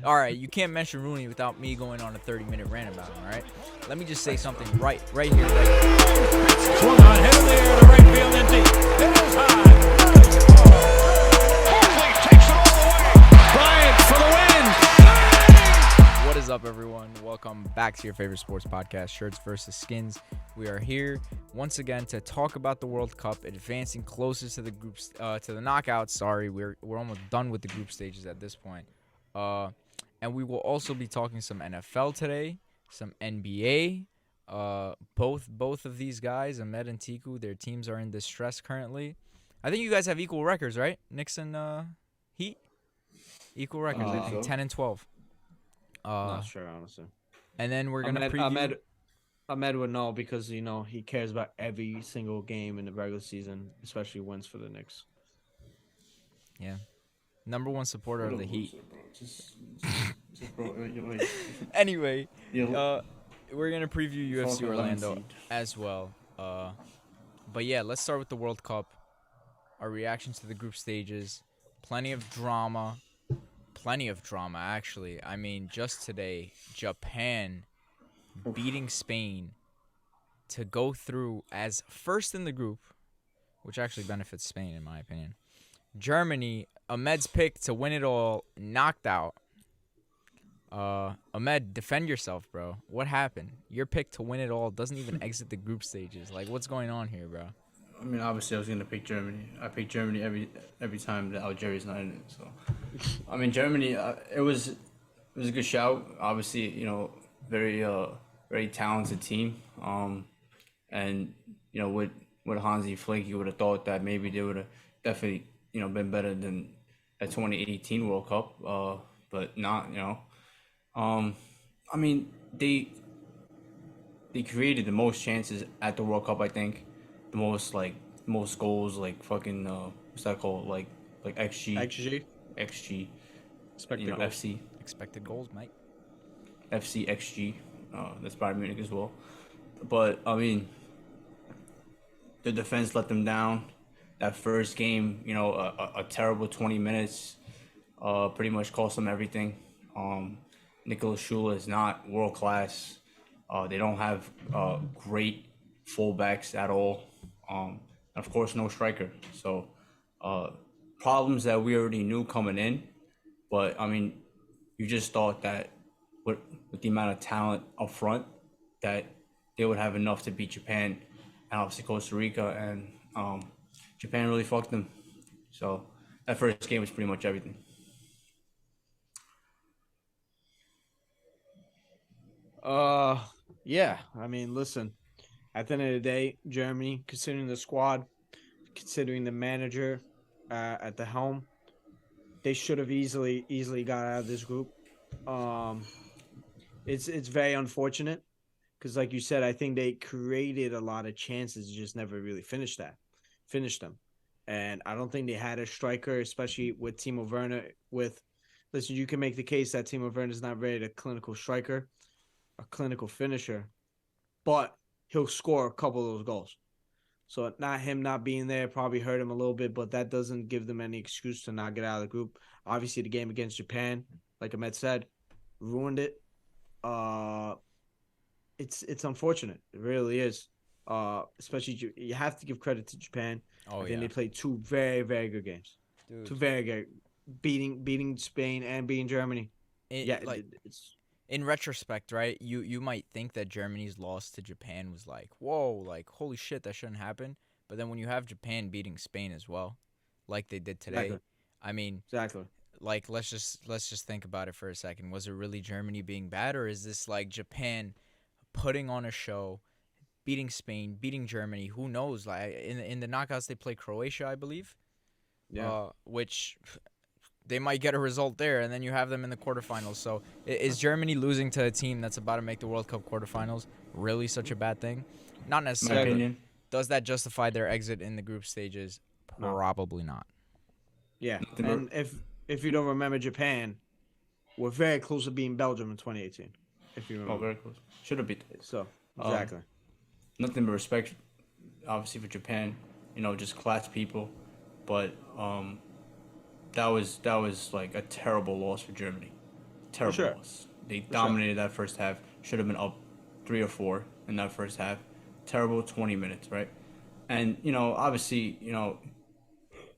All right, you can't mention Rooney without me going on a 30-minute rant about him. All right, let me just say something right here. Swung on, head in the air to right field and deep. It is high. Barkley takes it all the way. Bryant for the win. What is up, everyone? Welcome back to your favorite sports podcast, Shirts versus Skins. We are here once again to talk about the World Cup, advancing closer to the groups, to the knockouts. Sorry, we're almost done with the group stages at this point. And we will also be talking some NFL today, some NBA. Both of these guys, Ahmed and Tiku, their teams are in distress currently. I think you guys have equal records, right? Knicks and Heat, equal records. I think so. 10 and 12. Not sure, honestly. And then we're gonna preview. Ahmed would know because he cares about every single game in the regular season, especially wins for the Knicks. Yeah, number one supporter of the Heat. Anyway, we're gonna preview UFC Orlando as well. But yeah, let's start with the World Cup. Our reactions to the group stages. Plenty of drama, actually. I mean, just today, Japan beating Spain to go through as first in the group, which actually benefits Spain in my opinion. Germany, Ahmed's pick to win it all, knocked out. Ahmed, defend yourself, bro. What happened? Your pick to win it all doesn't even exit the group stages. Like, what's going on here, bro? I mean, obviously, I was gonna pick Germany. I pick Germany every time that Algeria's not in it. So, I mean, Germany. It was a good shout. Obviously, very talented team. And with Hansi Flick, you would have thought that maybe they would have definitely been better than that 2018 World Cup. But not. I mean, they created the most chances at the World Cup. I think the most goals, like fucking what's that called? Like XG. Expected goals. FC. Expected goals, mate. FC XG. That's Bayern Munich as well. But I mean, the defense let them down. That first game, a terrible 20 minutes, pretty much cost them everything. Nicolas Schula is not world class. They don't have great fullbacks at all. And of course, no striker. So problems that we already knew coming in. But I mean, you just thought that with the amount of talent up front, that they would have enough to beat Japan and obviously Costa Rica, and Japan really fucked them. So that first game was pretty much everything. Yeah. I mean, listen. At the end of the day, Germany, considering the squad, considering the manager at the helm, they should have easily got out of this group. It's very unfortunate because, like you said, I think they created a lot of chances, just never really finished them. And I don't think they had a striker, especially with Timo Werner. Listen, you can make the case that Timo Werner is not really a clinical striker, a clinical finisher, but he'll score a couple of those goals. So not being there probably hurt him a little bit, but that doesn't give them any excuse to not get out of the group. Obviously, the game against Japan, like Ahmed said, ruined it. It's unfortunate. It really is. Especially you have to give credit to Japan. I think they played two very, very good games. Dude. Two very good, beating Spain and beating Germany. It's in retrospect, right? You might think that Germany's loss to Japan was like, whoa, like holy shit, that shouldn't happen. But then when you have Japan beating Spain as well, like they did today, Exactly. I mean, Exactly. like let's just think about it for a second. Was it really Germany being bad, or is this like Japan putting on a show, beating Spain, beating Germany? Who knows? Like in the knockouts, they play Croatia, I believe. Yeah. Which they might get a result there, and then you have them in the quarterfinals. So is Germany losing to a team that's about to make the World Cup quarterfinals really such a bad thing? Not necessarily. My opinion. Does that justify their exit in the group stages? Probably not. Yeah, and if you don't remember, Japan were very close to beating Belgium in 2018. If you remember. Very close. Should have beat. So exactly. Nothing but respect, obviously, for Japan. Just class people, but that was like a terrible loss for Germany. Terrible sure. loss. They dominated that first half. Should have been up 3 or 4 in that first half. Terrible 20 minutes, right? And obviously, you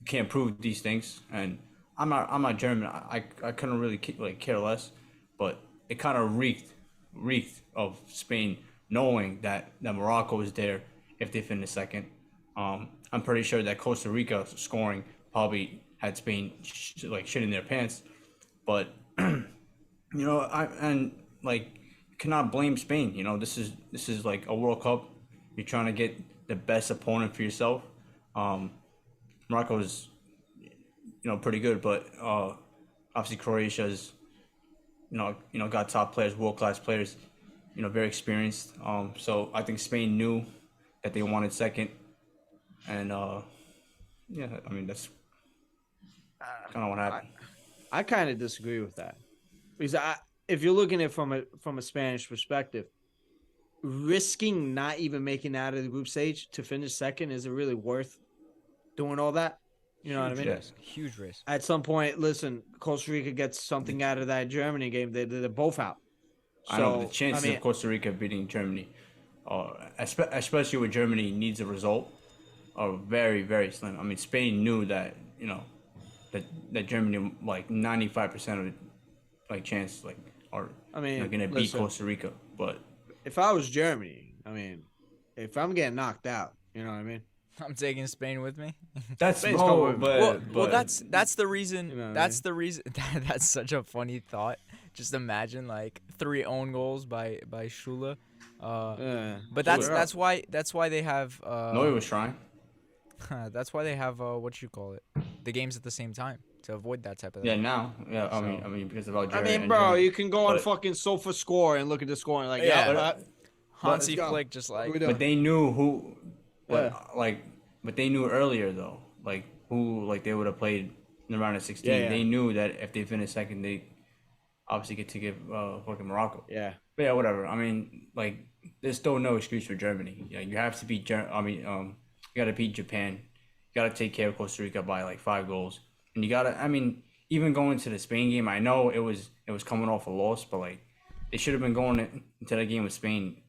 can't prove these things. And I'm not German. I couldn't really care less, but it kind of reeked of Spain knowing that Morocco was there if they finished second. I'm pretty sure that Costa Rica scoring probably had Spain shitting their pants, but cannot blame Spain. This is like a World Cup. You're trying to get the best opponent for yourself. Morocco is pretty good, but obviously Croatia's got top players, world class players, very experienced. So I think Spain knew that they wanted second, and yeah, I mean that's kind of what happened. I kind of disagree with that because if you're looking at it from a Spanish perspective, risking not even making it out of the group stage to finish second, is it really worth doing all that? You know what I mean? Risk. Huge risk. At some point, listen, Costa Rica gets something out of that Germany game. They're both out. So, I know the chances of Costa Rica beating Germany, especially when Germany needs a result, are very, very slim. I mean, Spain knew that that Germany 95% of chance are gonna beat Costa Rica. But if I was Germany, I mean, if I'm getting knocked out, you know what I mean? I'm taking Spain with me. That's well, that's the reason. You know what That's I mean? the reason. That's such a funny thought. Just imagine 3 own goals by Shula. But that's why they have. Neuer was trying. That's why they have what you call it, the games at the same time to avoid that type of Yeah, thing. now, yeah. I mean, because of Algeria. I mean, and bro, Germany. you can go on But- fucking Sofa Score and look at the score and Hansi go. Flick just What we doing? But they knew who, Yeah. but they knew earlier though, who they would have played in the round of 16. Yeah. They knew that if they finished second, they obviously get to give fucking Morocco. Yeah. But yeah, whatever. I mean, there's still no excuse for Germany. Yeah, you have to beat. You got to beat Japan. You got to take care of Costa Rica by 5 goals, and you got to. I mean, even going to the Spain game, I know it was coming off a loss, but they should have been going into that game with Spain.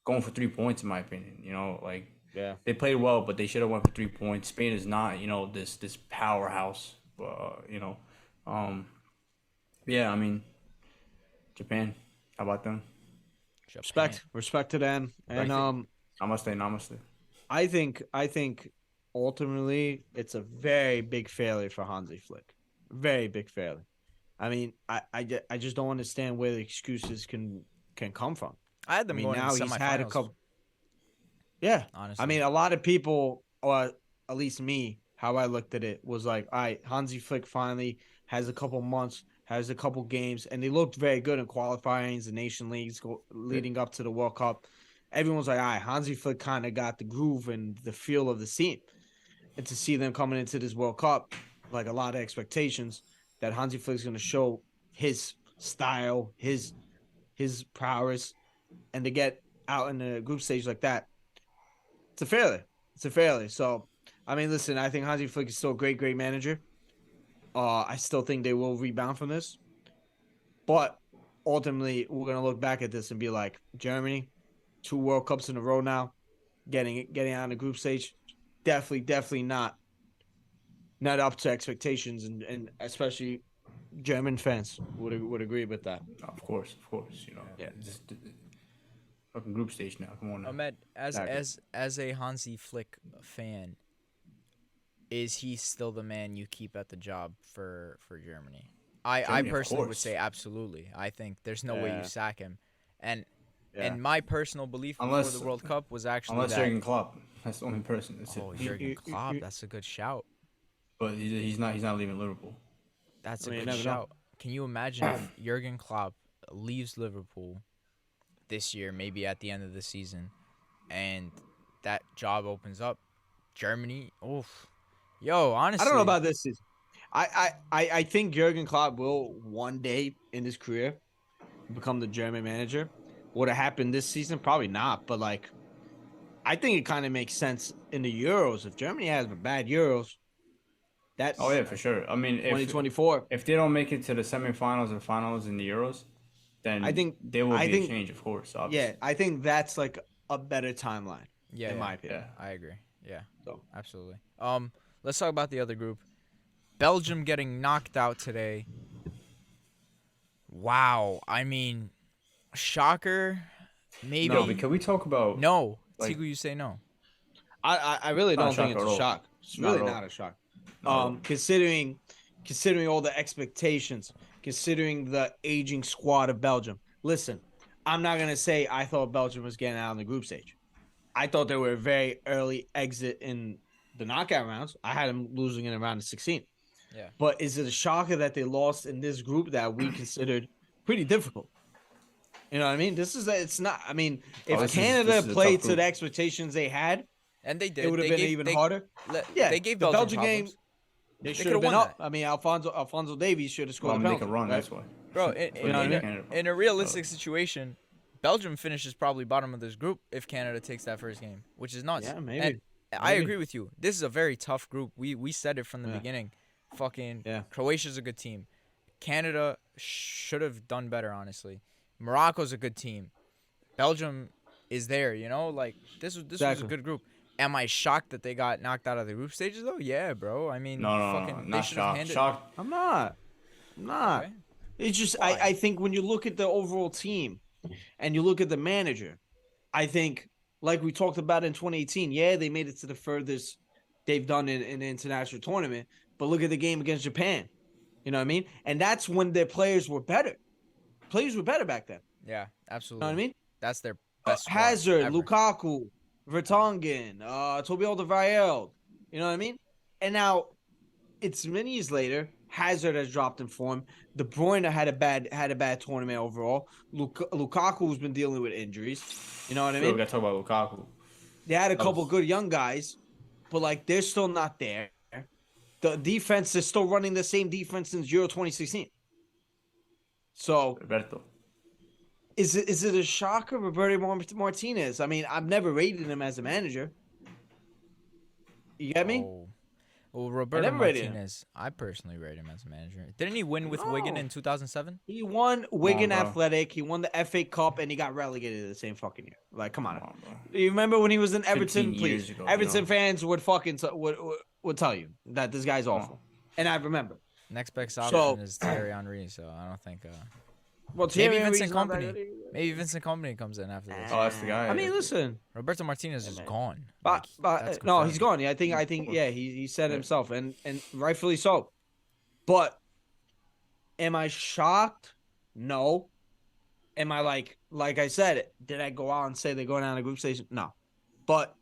Going for 3 points, in my opinion. Yeah. They played well, but they should have went for 3 points. Spain is not, this powerhouse. Yeah, I mean, Japan. How about them? Respect to them. And Namaste. I think ultimately it's a very big failure for Hansi Flick. Very big failure. I mean, I just don't understand where the excuses can come from. I had them going now to the he's had a semifinals. couple. Yeah, Honestly, I mean, a lot of people, or at least me, how I looked at it was all right, Hansi Flick finally has a couple months, has a couple games, and they looked very good in qualifyings, the nation leagues leading up to the World Cup. Everyone's like, Hansi Flick kind of got the groove and the feel of the scene. And to see them coming into this World Cup, a lot of expectations that Hansi Flick's going to show his style, his prowess, and to get out in the group stage like that, it's a failure. So, I mean, listen, I think Hansi Flick is still a great manager. I still think they will rebound from this. But ultimately, we're going to look back at this and be like, Germany, 2 World Cups in a row now, getting out in the group stage, definitely not up to expectations, and especially German fans would agree with that. Of course. Yeah. Just fucking group stage now. Come on now. Ahmed, Exactly. as a Hansi Flick fan, is he still the man you keep at the job for Germany? I Germany, of personally would course. say absolutely. I think there's no way Yeah. you sack him. And Yeah. my personal belief Unless- before the World Cup was actually Unless that. Jurgen Klopp. That's the only person. That's Oh, it. Jurgen Klopp, that's a good shout. But he's not leaving Liverpool. That's I mean, a you good never know. shout. Can you imagine if Jurgen Klopp leaves Liverpool this year, maybe at the end of the season, and that job opens up? Germany, oof. Yo, honestly, I don't know about this season. I think Jurgen Klopp will one day in his career become the German manager. Would it happen this season? Probably not. But I think it kind of makes sense in the Euros. If Germany has bad Euros, That's Oh yeah, for sure. I mean, if 2024. if they don't make it to the semifinals or finals in the Euros, then I think there will I be a think change, of course. yeah, Obviously. I think that's like a better timeline, Yeah, in yeah, my opinion. Yeah. I agree. Yeah, So absolutely. Let's talk about the other group. Belgium getting knocked out today. Wow. I mean, shocker. No, Maybe. but can we talk about No. like Tigu, you say no. I really not a don't think shock it's at a all? shock. It's Not really at all. not a shock. Not at all. Considering all the expectations, considering the aging squad of Belgium. Listen, I'm not gonna say I thought Belgium was getting out in the group stage. I thought they were a very early exit in the knockout rounds. I had them losing in around the 16. Yeah. But is it a shocker that they lost in this group that we considered pretty difficult? You know what I mean? It's not. I mean, if this Canada is a played tough to the group. expectations they had, And they did. it would have They been gave, even they, harder. Yeah, they gave the Belgium Belgian game, problems. they should could've have been won up. that. I mean, Alfonso Davies should have scored Well, a they penalty. can run. Right? That's why. Bro, You know what I mean? Canada. in a realistic situation, Belgium finishes probably bottom of this group if Canada takes that first game, which is nuts. Yeah, maybe. And I Maybe. agree with you. This is a very tough group. We said it from the Yeah. beginning. Fucking Yeah. Croatia's a good team. Canada should have done better, honestly. Morocco's a good team. Belgium is there, you know? Like this was a Exactly. good group. Am I shocked that they got knocked out of the group stages though? Yeah, bro. I mean, No, fucking they not should have shocked. handed Shocked. I'm not. Okay. It's just Why? I think when you look at the overall team and you look at the manager, I think like we talked about in 2018, yeah, they made it to the furthest they've done in an international tournament. But look at the game against Japan. You know what I mean? And that's when their players were better. Players were better back then. Yeah, You absolutely. know what I mean? That's their best squad Hazard, ever. Lukaku, Vertonghen, Toby Alderweireld. You know what I mean? And now it's many years later. Hazard has dropped in form. De Bruyne had a bad tournament overall. Lukaku's been dealing with injuries. You know what I We mean? gotta talk about Lukaku. They had a That couple was- good young guys, but like they're still not there. The defense is still running the same defense since Euro 2016. So Roberto. is it a shocker, Roberto Martinez? I mean, I've never rated him as a manager. You get me? Oh. Well, Roberto never rated him. Martinez, I personally rate him as a manager. Didn't he win with Wigan No. in 2007? He won Wigan bro. Athletic. He won the FA Cup, and he got relegated the same fucking year. Like, come on. Come on, bro. You remember when he was in Everton? 15 Please, years ago, Everton you know. fans would fucking would tell you that this guy's awful, and I remember. Next best So- option is Thierry Henry, so I don't think. Well, Maybe Thierry Vincent Henry's not that Kompany. good. Maybe Vincent Kompany comes in after this. Oh, that's the guy. I mean, listen, Roberto Martinez is man. gone. but Like, no, that's he's confirmed. gone. Yeah, I think, yeah, he said Yeah. himself, and rightfully so. But am I shocked? No. Am I like I said? Did I go out and say they're going down the group stage? No. But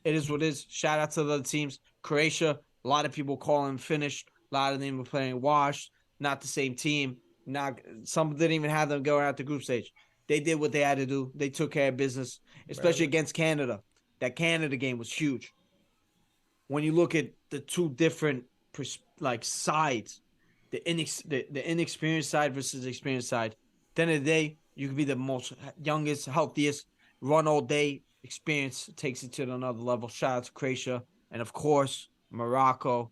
it is what it is. Shout out to the other teams. Croatia, a lot of people call them finished. A lot of them were playing washed. Not the same team. Not some didn't even have them going out the group stage. They did what they had to do. They took care of business, especially against Canada. That Canada game was huge. When you look at the two different sides, the inexperienced side versus the experienced side, at the end of the day, you could be the most youngest, healthiest, run all day. Experience takes it to another level. Shout out to Croatia and of course Morocco.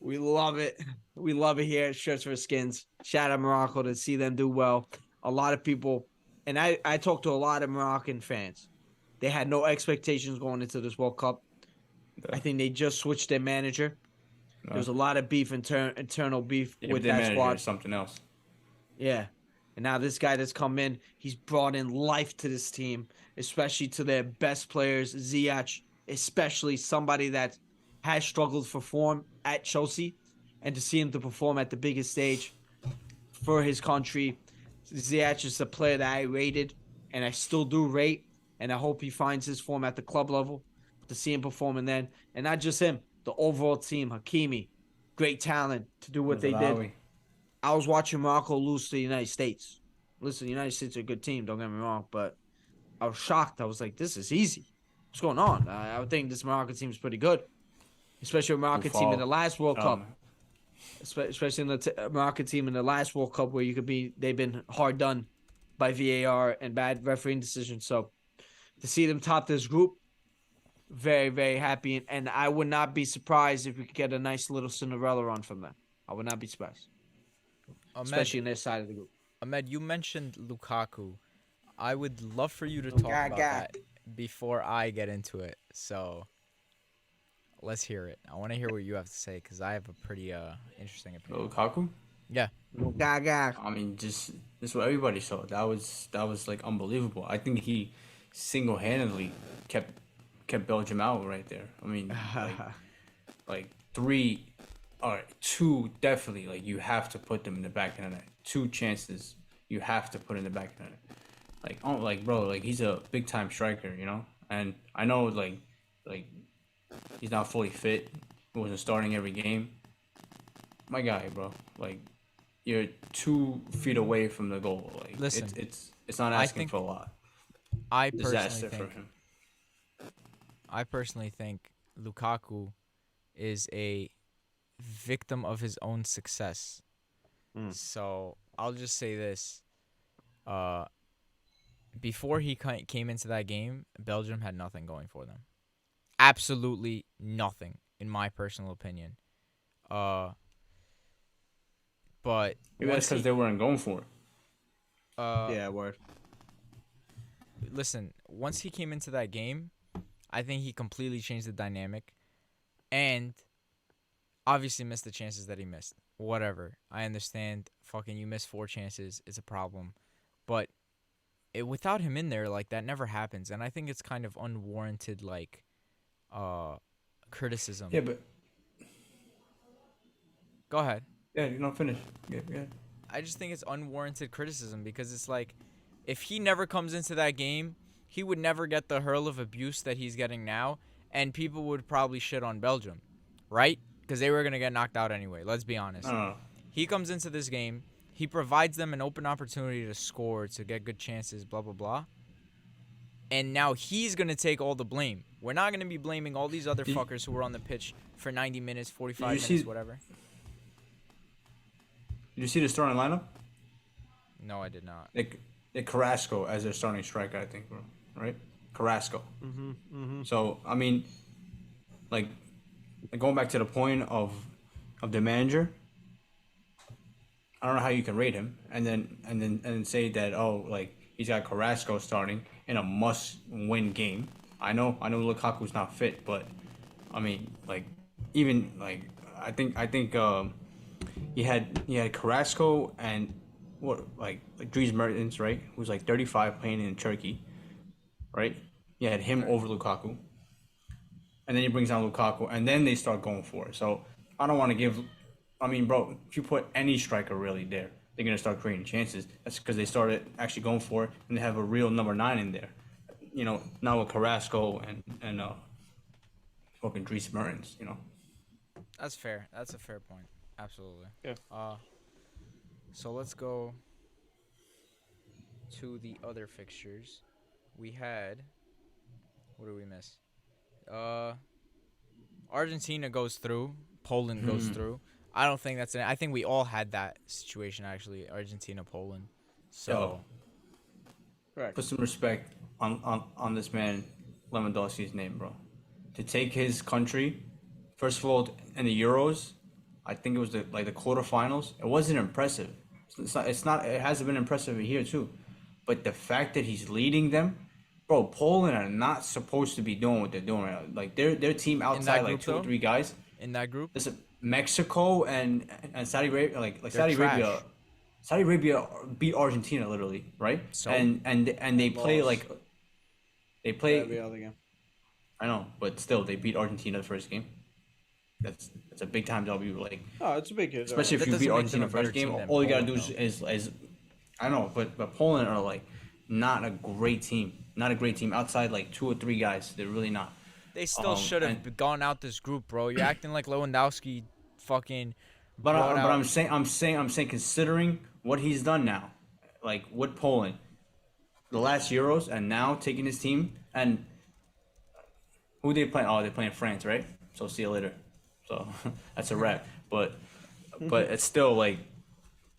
We love it. We love it here at Shirts for Skins. Shout out Morocco to see them do well. A lot of people, and I talked to a lot of Moroccan fans. They had no expectations going into this World Cup. I think they just switched their manager. No. There was a lot of beef, internal beef Yeah, with but their that manager squad. is something else. Yeah. And now this guy that's come in, he's brought in life to this team, especially to their best players, Ziyech, especially somebody that has struggled for form at Chelsea, and to see him to perform at the biggest stage for his country. Ziyech is a player that I rated, and I still do rate, and I hope he finds his form at the club level. To see him perform, and not just him, the overall team, Hakimi, great talent to do what they did. Zahawi. I was watching Morocco lose to the United States. Listen, the United States are a good team, don't get me wrong, but I was shocked. I was like, this is easy. What's going on? I would think this Moroccan team is pretty good, especially a Moroccan team in the last World Cup. Especially in the Moroccan team in the last World Cup where they've been hard done by VAR and bad refereeing decisions. So to see them top this group, very, very happy, and I would not be surprised if we could get a nice little Cinderella run from them. I would not be surprised, Ahmed, especially in their side of the group. Ahmed, you mentioned Lukaku. I would love for you to talk about that before I get into it. So let's hear it. I want to hear what you have to say because I have a pretty interesting opinion. Lukaku. Yeah. Gaga. I mean, just this is what everybody saw. That was like unbelievable. I think he single-handedly kept Belgium out right there. I mean, like three, all right, two definitely. Like you have to put them in the back of the net. Two chances you have to put in the back of the net. Like oh, like bro, like he's a big time striker, you know. And I know like he's not fully fit. He wasn't starting every game. My guy, bro, like. You're 2 feet away from the goal. Like Listen, it's not asking for a lot. I Disaster for him. I personally think Lukaku is a victim of his own success. So I'll just say this: before he came into that game, Belgium had nothing going for them. Absolutely nothing, in my personal opinion. But maybe that's because they weren't going for it. Yeah, word. Listen, once he came into that game, I think he completely changed the dynamic, and obviously missed the chances that he missed. Whatever, I understand. Fucking, you missed 4 chances. It's a problem, but without him in there, like that never happens, and I think it's kind of unwarranted, like, criticism. Yeah, but go ahead. Yeah, you're not finished. Yeah. I just think it's unwarranted criticism because it's like, if he never comes into that game, he would never get the hurl of abuse that he's getting now, and people would probably shit on Belgium, right? Because they were going to get knocked out anyway, let's be honest. He comes into this game, he provides them an open opportunity to score, to get good chances, blah, blah, blah. And now he's going to take all the blame. We're not going to be blaming all these other fuckers who were on the pitch for 90 minutes, 45 minutes, whatever. Did you see the starting lineup? No, I did not. They Carrasco as their starting striker, I think, bro. Right? Carrasco. So I mean, like going back to the point of the manager, I don't know how you can rate him and then say that like he's got Carrasco starting in a must-win game. I know Lukaku's not fit, but I mean, like even like I think he had Carrasco and like Dries Mertens, right? Who's like 35 playing in Turkey, right? He had him over Lukaku. And then he brings down Lukaku, and then they start going for it. So I don't want to give. I mean, bro, if you put any striker really there, they're gonna start creating chances. That's because they started actually going for it, and they have a real number 9 in there. You know, now with Carrasco and fucking Dries Mertens. You know. That's fair. That's a fair point. Absolutely. Yeah. So let's go to the other fixtures. We had. What did we miss? Argentina goes through. Poland goes through. I don't think that's I think we all had that situation actually. Argentina, Poland. So. Correct. Put some respect on this man, Lewandowski's name, bro. To take his country, first of all, in the Euros. I think it was the quarterfinals. It wasn't impressive. It's not. It hasn't been impressive here too, but the fact that he's leading them, bro. Poland are not supposed to be doing what they're doing right now. Like their team outside like 2 or 3 guys in that group. Listen, Mexico and Saudi Arabia, like Saudi trash. Arabia. Saudi Arabia beat Argentina literally, right? So? And they play like they play. Every other game. I know, but still, they beat Argentina the first game. That's a big time W. Like, oh, it's a big hit. especially if That you beat doesn't make them Argentina a first better game. team than All you gotta do Poland, is I know, but Poland are like not a great team. Not a great team outside like 2 or 3 guys. They're really not. They still should have gone out this group, bro. You're acting like Lewandowski, fucking. But I'm saying considering what he's done now, like with Poland, the last Euros, and now taking his team and who they playing? Oh, they're playing France, right? So see you later. So that's a wrap. But it's still like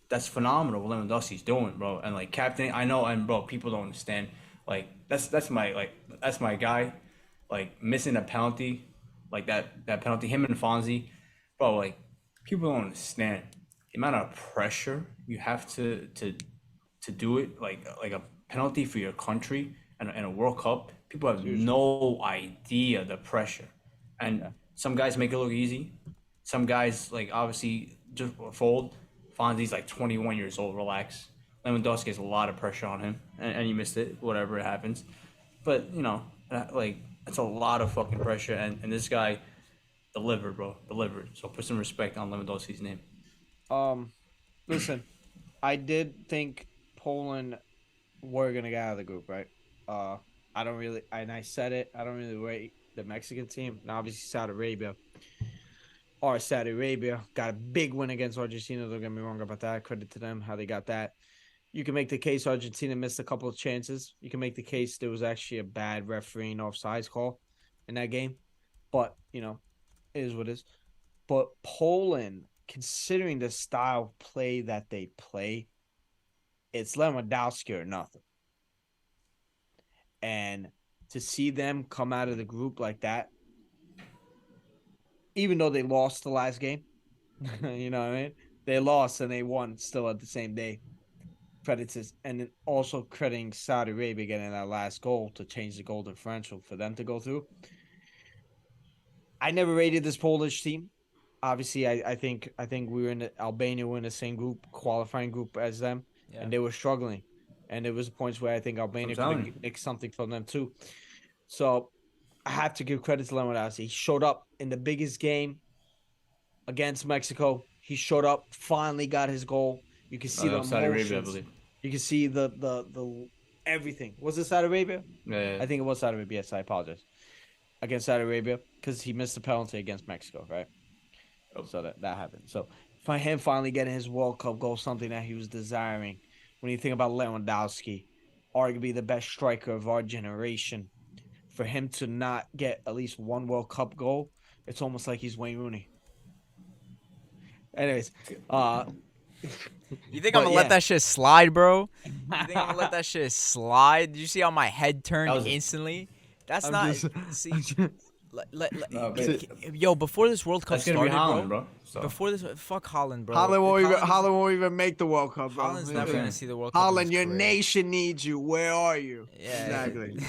that's phenomenal what Lewandowski's doing, bro. And like captain, I know, and bro, people don't understand. Like that's my guy. like missing a penalty, like that penalty, him and Fonzie, bro, like people don't understand the amount of pressure you have to do it, like a penalty for your country and a World Cup. People have Seriously. no idea the pressure, and Yeah. some guys make it look easy. Some guys like obviously just fold. Fonzie's like 21 years old. Relax. Lewandowski has a lot of pressure on him, and he missed it. Whatever it happens, but like it's a lot of fucking pressure, and this guy delivered, bro, delivered. So put some respect on Lewandowski's name. Listen, I did think Poland were gonna get out of the group, right? I don't really, and I said it. I don't really rate the Mexican team, and obviously Saudi Arabia got a big win against Argentina. Don't get me wrong about that. Credit to them how they got that. You can make the case Argentina missed a couple of chances. You can make the case there was actually a bad refereeing offsides call in that game, but it is what it is. But Poland, considering the style of play that they play, it's Lewandowski or nothing. And to see them come out of the group like that, even though they lost the last game, you know what I mean? They lost and they won still at the same day. Credits and then also crediting Saudi Arabia getting that last goal to change the goal differential for them to go through. I never rated this Polish team. Obviously, I think we were in Albania were in the same group, qualifying group as them, and they were struggling. And there was points where I think Albania could have nicked something from them too. So I have to give credit to Lewandowski. He showed up in the biggest game against Mexico. He showed up, finally got his goal. You can see the emotions. Saudi Arabia, I believe. You can see the everything. Was it Saudi Arabia? Yeah. I think it was Saudi Arabia. Yes, I apologize. Against Saudi Arabia because he missed the penalty against Mexico, right? Oh. So that happened. So for him finally getting his World Cup goal, something that he was desiring. When you think about Lewandowski, arguably the best striker of our generation, for him to not get at least one World Cup goal, it's almost like he's Wayne Rooney. Anyways, you think I'm gonna let that shit slide, bro? You think I'm gonna let that shit slide? Did you see how my head turned instantly? That's I'm not. just- Yo, before this World Cup started, Holland, bro. So. Before this, fuck Holland, bro. Holland won't even make the World Cup, bro. Holland's never gonna see the World Cup. Holland, your nation needs you. Where are you? Yeah, exactly.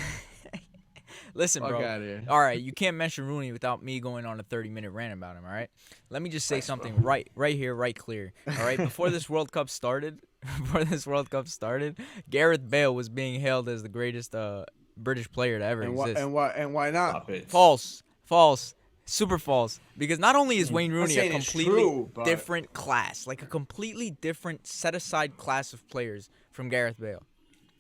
Listen, Fuck bro. outta here. All right, you can't mention Rooney without me going on a 30-minute rant about him. All right, let me just say something right here, right clear. All right, before this World Cup started, Gareth Bale was being hailed as the greatest British player to ever exist. And why not? False, super false. Because not only is Wayne Rooney a completely different class, like a completely different set aside class of players from Gareth Bale.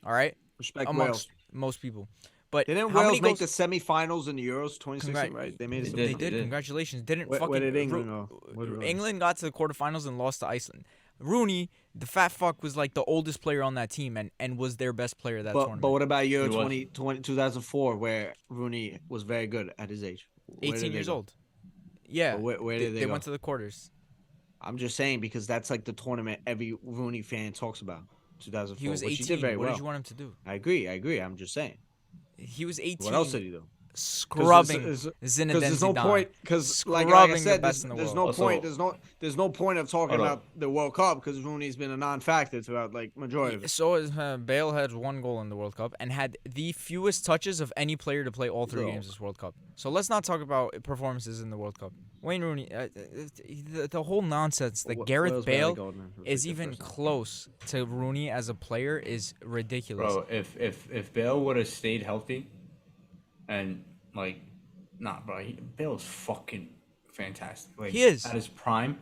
All right, Respect amongst Wales. most people. But didn't how Wales many make goals? the semifinals in the Euros 2016? Right, they made it. They did. Congratulations. Where did England go? England got to the quarterfinals and lost to Iceland. Rooney, the fat fuck, was like the oldest player on that team and was their best player that tournament. But what about Euro 2004, where Rooney was very good at his age? 18 years old. Yeah. Where did they go? They went to the quarters. I'm just saying because that's like the tournament every Rooney fan talks about. 2004. He was 18. He did very what well. Did you want him to do? I agree. I'm just saying. He was 18. What else did he do? Scrubbing Zinedine Zidane. Because there's no point. Because like I said, there's no point. There's no point of talking about the World Cup because Rooney's been a non-factor throughout like majority of it. So is Bale had one goal in the World Cup and had the fewest touches of any player to play all three games this World Cup. So let's not talk about performances in the World Cup. Wayne Rooney, the whole nonsense that Gareth Bale is even close to Rooney as a player is ridiculous. Bro, if Bale would have stayed healthy, and like, bro, Bale's fucking fantastic. Like, he is at his prime.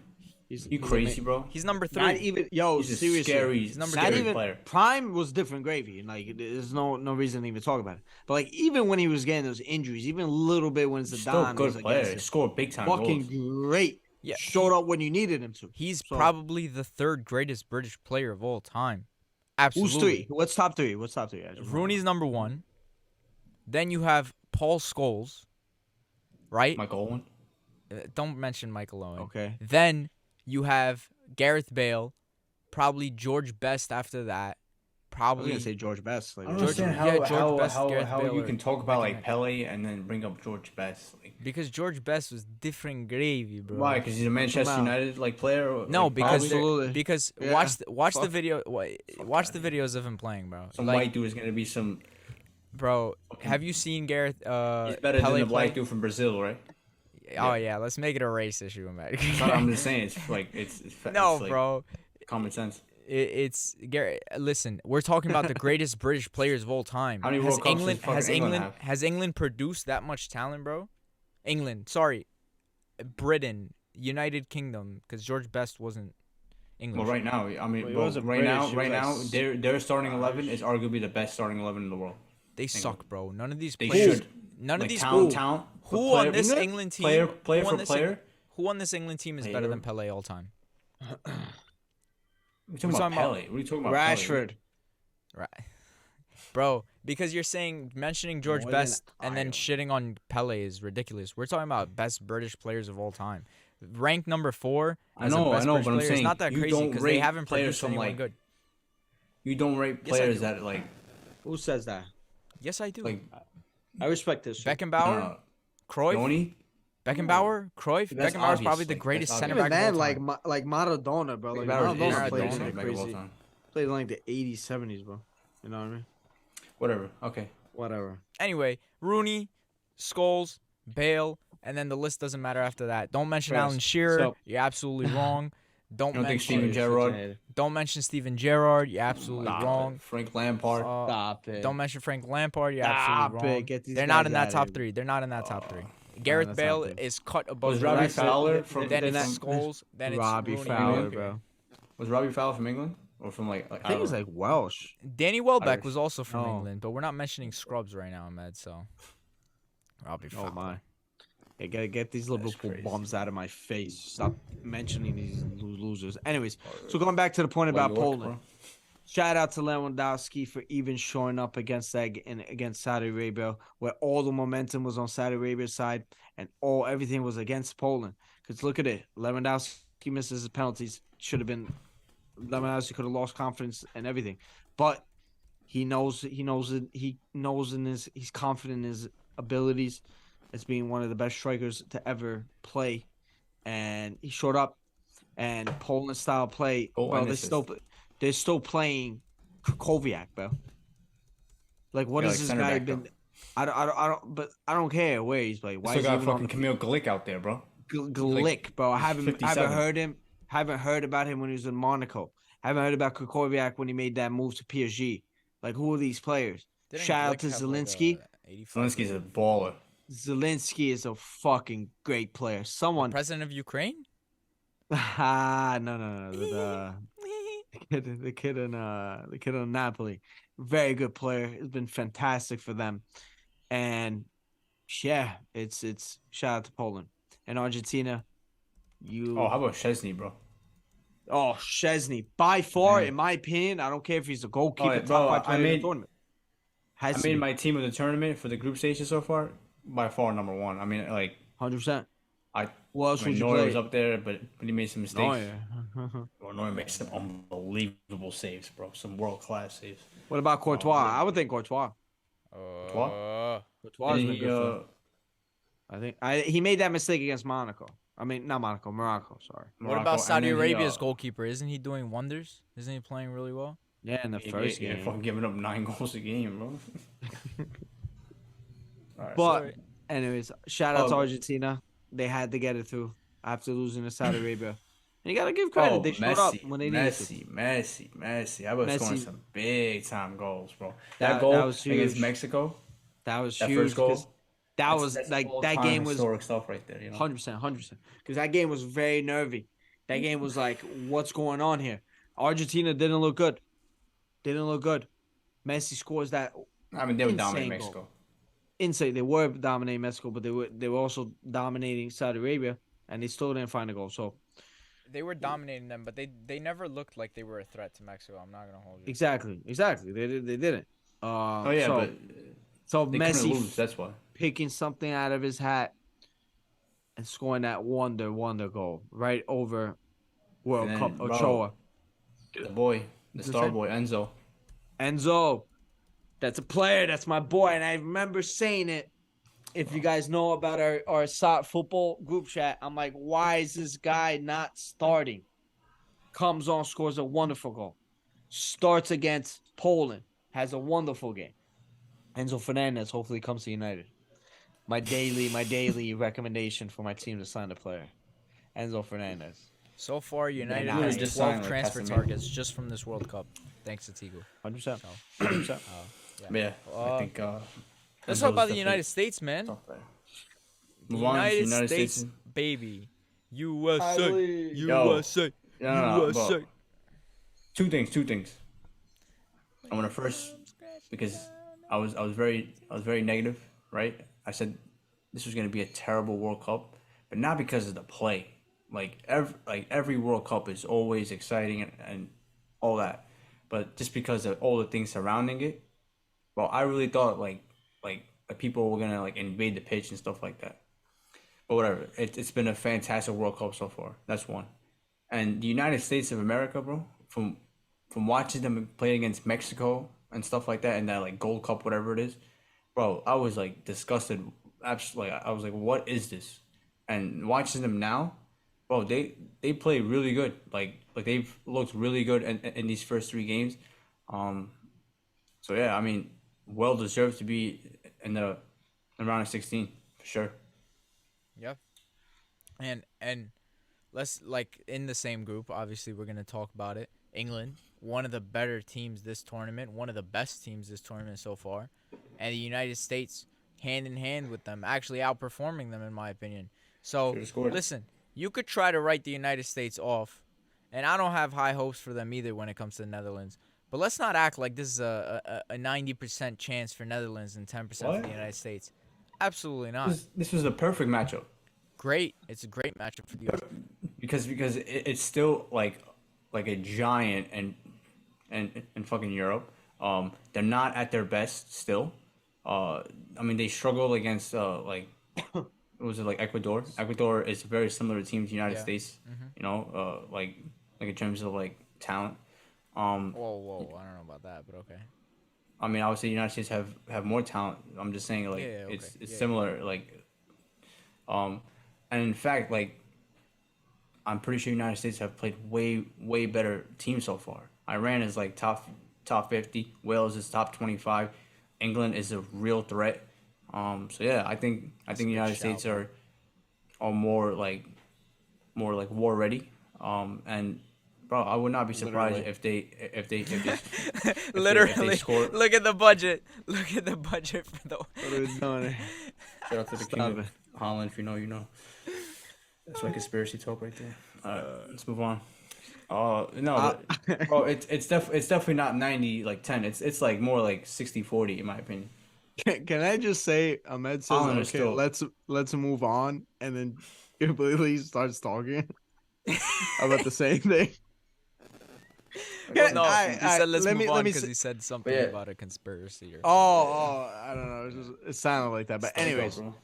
You crazy, bro? He's number 3. Not even he's seriously scary. He's number scary 3 player. Prime was different gravy, and like there's no reason to even talk about it. But like even when he was getting those injuries, even a little bit when Zidane still good was player, against him, scored big time fucking goals. Great. Yeah, showed up when you needed him to. He's probably the 3rd greatest British player of all time. Absolutely. Who's 3? What's top 3? Rooney's number 1. Then you have Paul Scholes, right? Michael Owen. Don't mention Michael Owen. Okay. Then you have Gareth Bale, probably George Best after that, probably gonna say George Best. Like, I don't George- understand yeah, George Best, Gareth how Bale you are can talk about neck and like neck. Pele and then bring up George Best. Like, because George Best was different gravy, bro. why? Because he's a Manchester out. United like player. Or, No, like, because probably? Absolutely. because Yeah. watch the Fuck. video watch outta the videos of him playing, bro. Some Like, white dude is gonna be some. bro, have you seen Gareth He's better Pele than the black play? dude from Brazil, right? Oh yeah, let's make it a race issue, man. I'm just saying, it's like it's No, it's like bro. common sense. It's Gareth. Listen, we're talking about the greatest British players of all time. How many Has World Cups England does fucking has England England have? has England produced that much talent, bro? England, sorry, Britain, United Kingdom, because George Best wasn't English. Well, right now, I mean, Well, he bro, wasn't right British, now, he right was, now, like, their starting 11 is arguably the best starting 11 in the world. They suck, bro. None of these They players. should. None of Like, these. talent. but Who player- on this England? England team? player who on for this player? Who on this England team is better than Player. Pele all time? We're talking about talking about- Pele. What are you talking about? Rashford. Right, bro. Because you're saying mentioning George More than Best and then Ireland. shitting on Pele is ridiculous. We're talking about best British players of all time. Ranked number 4 I as a know, best but British I'm player is saying not that you crazy don't because they rate haven't players produced from, anyone like, good. You don't rate Yes, I players do. that like Who says that? Yes, I do. I respect this. shit. Beckenbauer, uh, Cruyff, Yoni. Beckenbauer, Cruyff. That's Beckenbauer is probably obvious, the like, greatest that's center Even back of then, all like time. like Maradona, bro. Like Beckenbauer Maradona Maradona. is the played greatest like center back of all crazy. time. Played in like the 80s, 70s, bro. You know what I mean? Whatever. Okay. Whatever. Anyway, Rooney, Scholes, Bale, and then the list doesn't matter after that. Don't mention Chris, Alan Shearer. so- You're absolutely wrong. Don't You don't think mention Steven Gerrard? Don't mention Steven Gerrard. You're absolutely Stop wrong. Frank Lampard. Stop it. Don't mention Frank Lampard. You're Stop absolutely wrong. it. Get these They're not guys in that outta top here. 3. They're not in that top 3. Gareth that's Bale not good. is cut above Was the Robbie rest. Fowler from? Then it's Then Scholes. Then it's Robbie Rooney. Fowler, Okay. bro. Was Robbie Fowler from England or from like? I think he's like Welsh. Danny Welbeck Irish. was also from No. England, but we're not mentioning scrubs right now, Ahmed. So Robbie Fowler. Oh my. Hey, get these Liverpool crazy. bums out of my face. Stop mentioning these losers. Anyways, so going back to the point about York, Poland. bro. Shout out to Lewandowski for even showing up against against Saudi Arabia, where all the momentum was on Saudi Arabia's side and everything was against Poland. Because look at it, Lewandowski misses his penalties. Should have been Lewandowski could have lost confidence and everything, but he's confident in his abilities as being one of the best strikers to ever play, and he showed up. And Poland style play, Goal bro, and they're assist. still playing Krakowiak, bro. Like, what Yeah, has like this center guy back, been? But I don't care where he's playing. Why Still is he got even on fucking the Camille Glick out there, bro. Glick, bro? I haven't 57. heard him. Haven't heard about him when he was in Monaco. Haven't heard about Krakowiak when he made that move to PSG. Like, who are these players? Didn't Shout out Glick to have, like, Zelensky. a 85 Zelensky's a rating? baller. Zelensky is a fucking great player. Someone, President of Ukraine. no. The kid in Napoli, very good player. It's been fantastic for them, and yeah, it's shout out to Poland and Argentina. Oh, how about Chesney, bro? Szczesny by far, Yeah. in my opinion, I don't care if he's a goalkeeper, Oh, yeah, top bro, 5 player in the made- tournament. I Has to made be my team of the tournament for the group stage so far by far number 1. I mean, like 100%. I. Who else I mean, would you Neuer play? was up there, but he made some mistakes. Neuer. Well, Neuer makes some unbelievable saves, bro. Some world class saves. What about Courtois? yeah. I would think Courtois. Courtois has And been he, good for them. He made that mistake against Monaco. I mean, not Monaco, Morocco. Sorry. What Morocco, about and Saudi then he, Arabia's goalkeeper? Isn't he doing wonders? Isn't he playing really well? Yeah, in the first game. fucking giving up 9 goals a game, bro. All right, But sorry. anyways, shout out to Oh. Argentina. They had to get it through after losing to Saudi Arabia. And you gotta give credit. They showed up when they needed to. Messi. I was scoring Messi. some big time goals, bro. That- That goal that was against huge. Mexico, That was that huge. first goal. 'Cause That was that's like that all-time game was historic stuff right there. You know, 100%. Because that game was very nervy. That game was like, what's going on here? Argentina didn't look good. Messi scores that I mean they were insane dominating goal. Mexico. insane. They were dominating Mexico, but they were also dominating Saudi Arabia, and they still didn't find a goal. So They were dominating them, but they never looked like they were a threat to Mexico. I'm not gonna hold you. exactly. They didn't. Oh yeah, but so they couldn't Messi lose. That's why. picking something out of his hat and scoring that wonder goal right over World And Cup then, bro, Ochoa. The boy, the What's star that? boy Enzo. Enzo, that's a player. That's my boy. And I remember saying it. If you guys know about our SOT football group chat, I'm like, why is this guy not starting? Comes on, scores a wonderful goal. Starts against Poland, has a wonderful game. Enzo Fernandez hopefully comes to United. My daily recommendation for my team to sign a player. Enzo Fernandez. So far, United Literally has just 12 signed, like, transfer Casemiro. targets just from this World Cup, thanks to Tigo. 100%. So, 100%. Yeah, I think. let's Enzo's talk about the definitely United States, man. top player. The Move on to United States, baby. USA. USA. No, USA. but two things. I want to first, because I was very negative, right? I said this was gonna be a terrible World Cup, but not because of the play. Every World Cup is always exciting and all that, but just because of all the things surrounding it. Well, I really thought like people were gonna like invade the pitch and stuff like that. But whatever, it's been a fantastic World Cup so far. That's one. And the United States of America, bro, from watching them play against Mexico and stuff like that, and that like Gold Cup, whatever it is, bro, I was like disgusted. Absolutely, I was like, what is this? And watching them now, bro, they play really good. Like they've looked really good in these first three games. So yeah, I mean, well deserved to be in the round of 16 for sure. Yep. And let's like in the same group. Obviously, we're gonna talk about it. England, one of the better teams this tournament, one of the best teams this tournament so far, and the United States, hand in hand with them, actually outperforming them in my opinion. So Should've scored. listen, you could try to write the United States off, and I don't have high hopes for them either when it comes to the Netherlands. But let's not act like this is a 90% chance for Netherlands and 10% for What? the United States. Absolutely not. This was a perfect matchup. Great. It's a great matchup for the U.S. Because it's still like a giant and fucking Europe. They're not at their best still. I mean they struggle against like what was it, like Ecuador? Ecuador is a very similar team to the United Yeah. States. You know, like in terms of like talent. Whoa! I don't know about that, but okay. I mean, obviously, the United States have more talent. I'm just saying, like, Yeah, okay. it's Yeah. similar, and in fact, like, I'm pretty sure the United States have played way better teams so far. Iran is like top 50. Wales is top 25. England is a real threat. So yeah, I think the United States are more like war ready. And bro, I would not be surprised if they Literally, score. look at the budget. Look at the budget for the. What are we doing? Shout out to the Stop king it. of Holland. If you know, you know. That's my conspiracy talk right there. All right, let's move on. No, but, bro, it's definitely not 90 like 10. It's like more like 60-40 in my opinion. Can I just say, Ahmed says, Holland is okay, still- let's move on, and then completely starts talking about the same thing. Well, no, I- he said let's let move me- on let me because say- he said something yeah. about a conspiracy or. Oh, I don't know. It sounded like that. But Let's go, anyways, bro.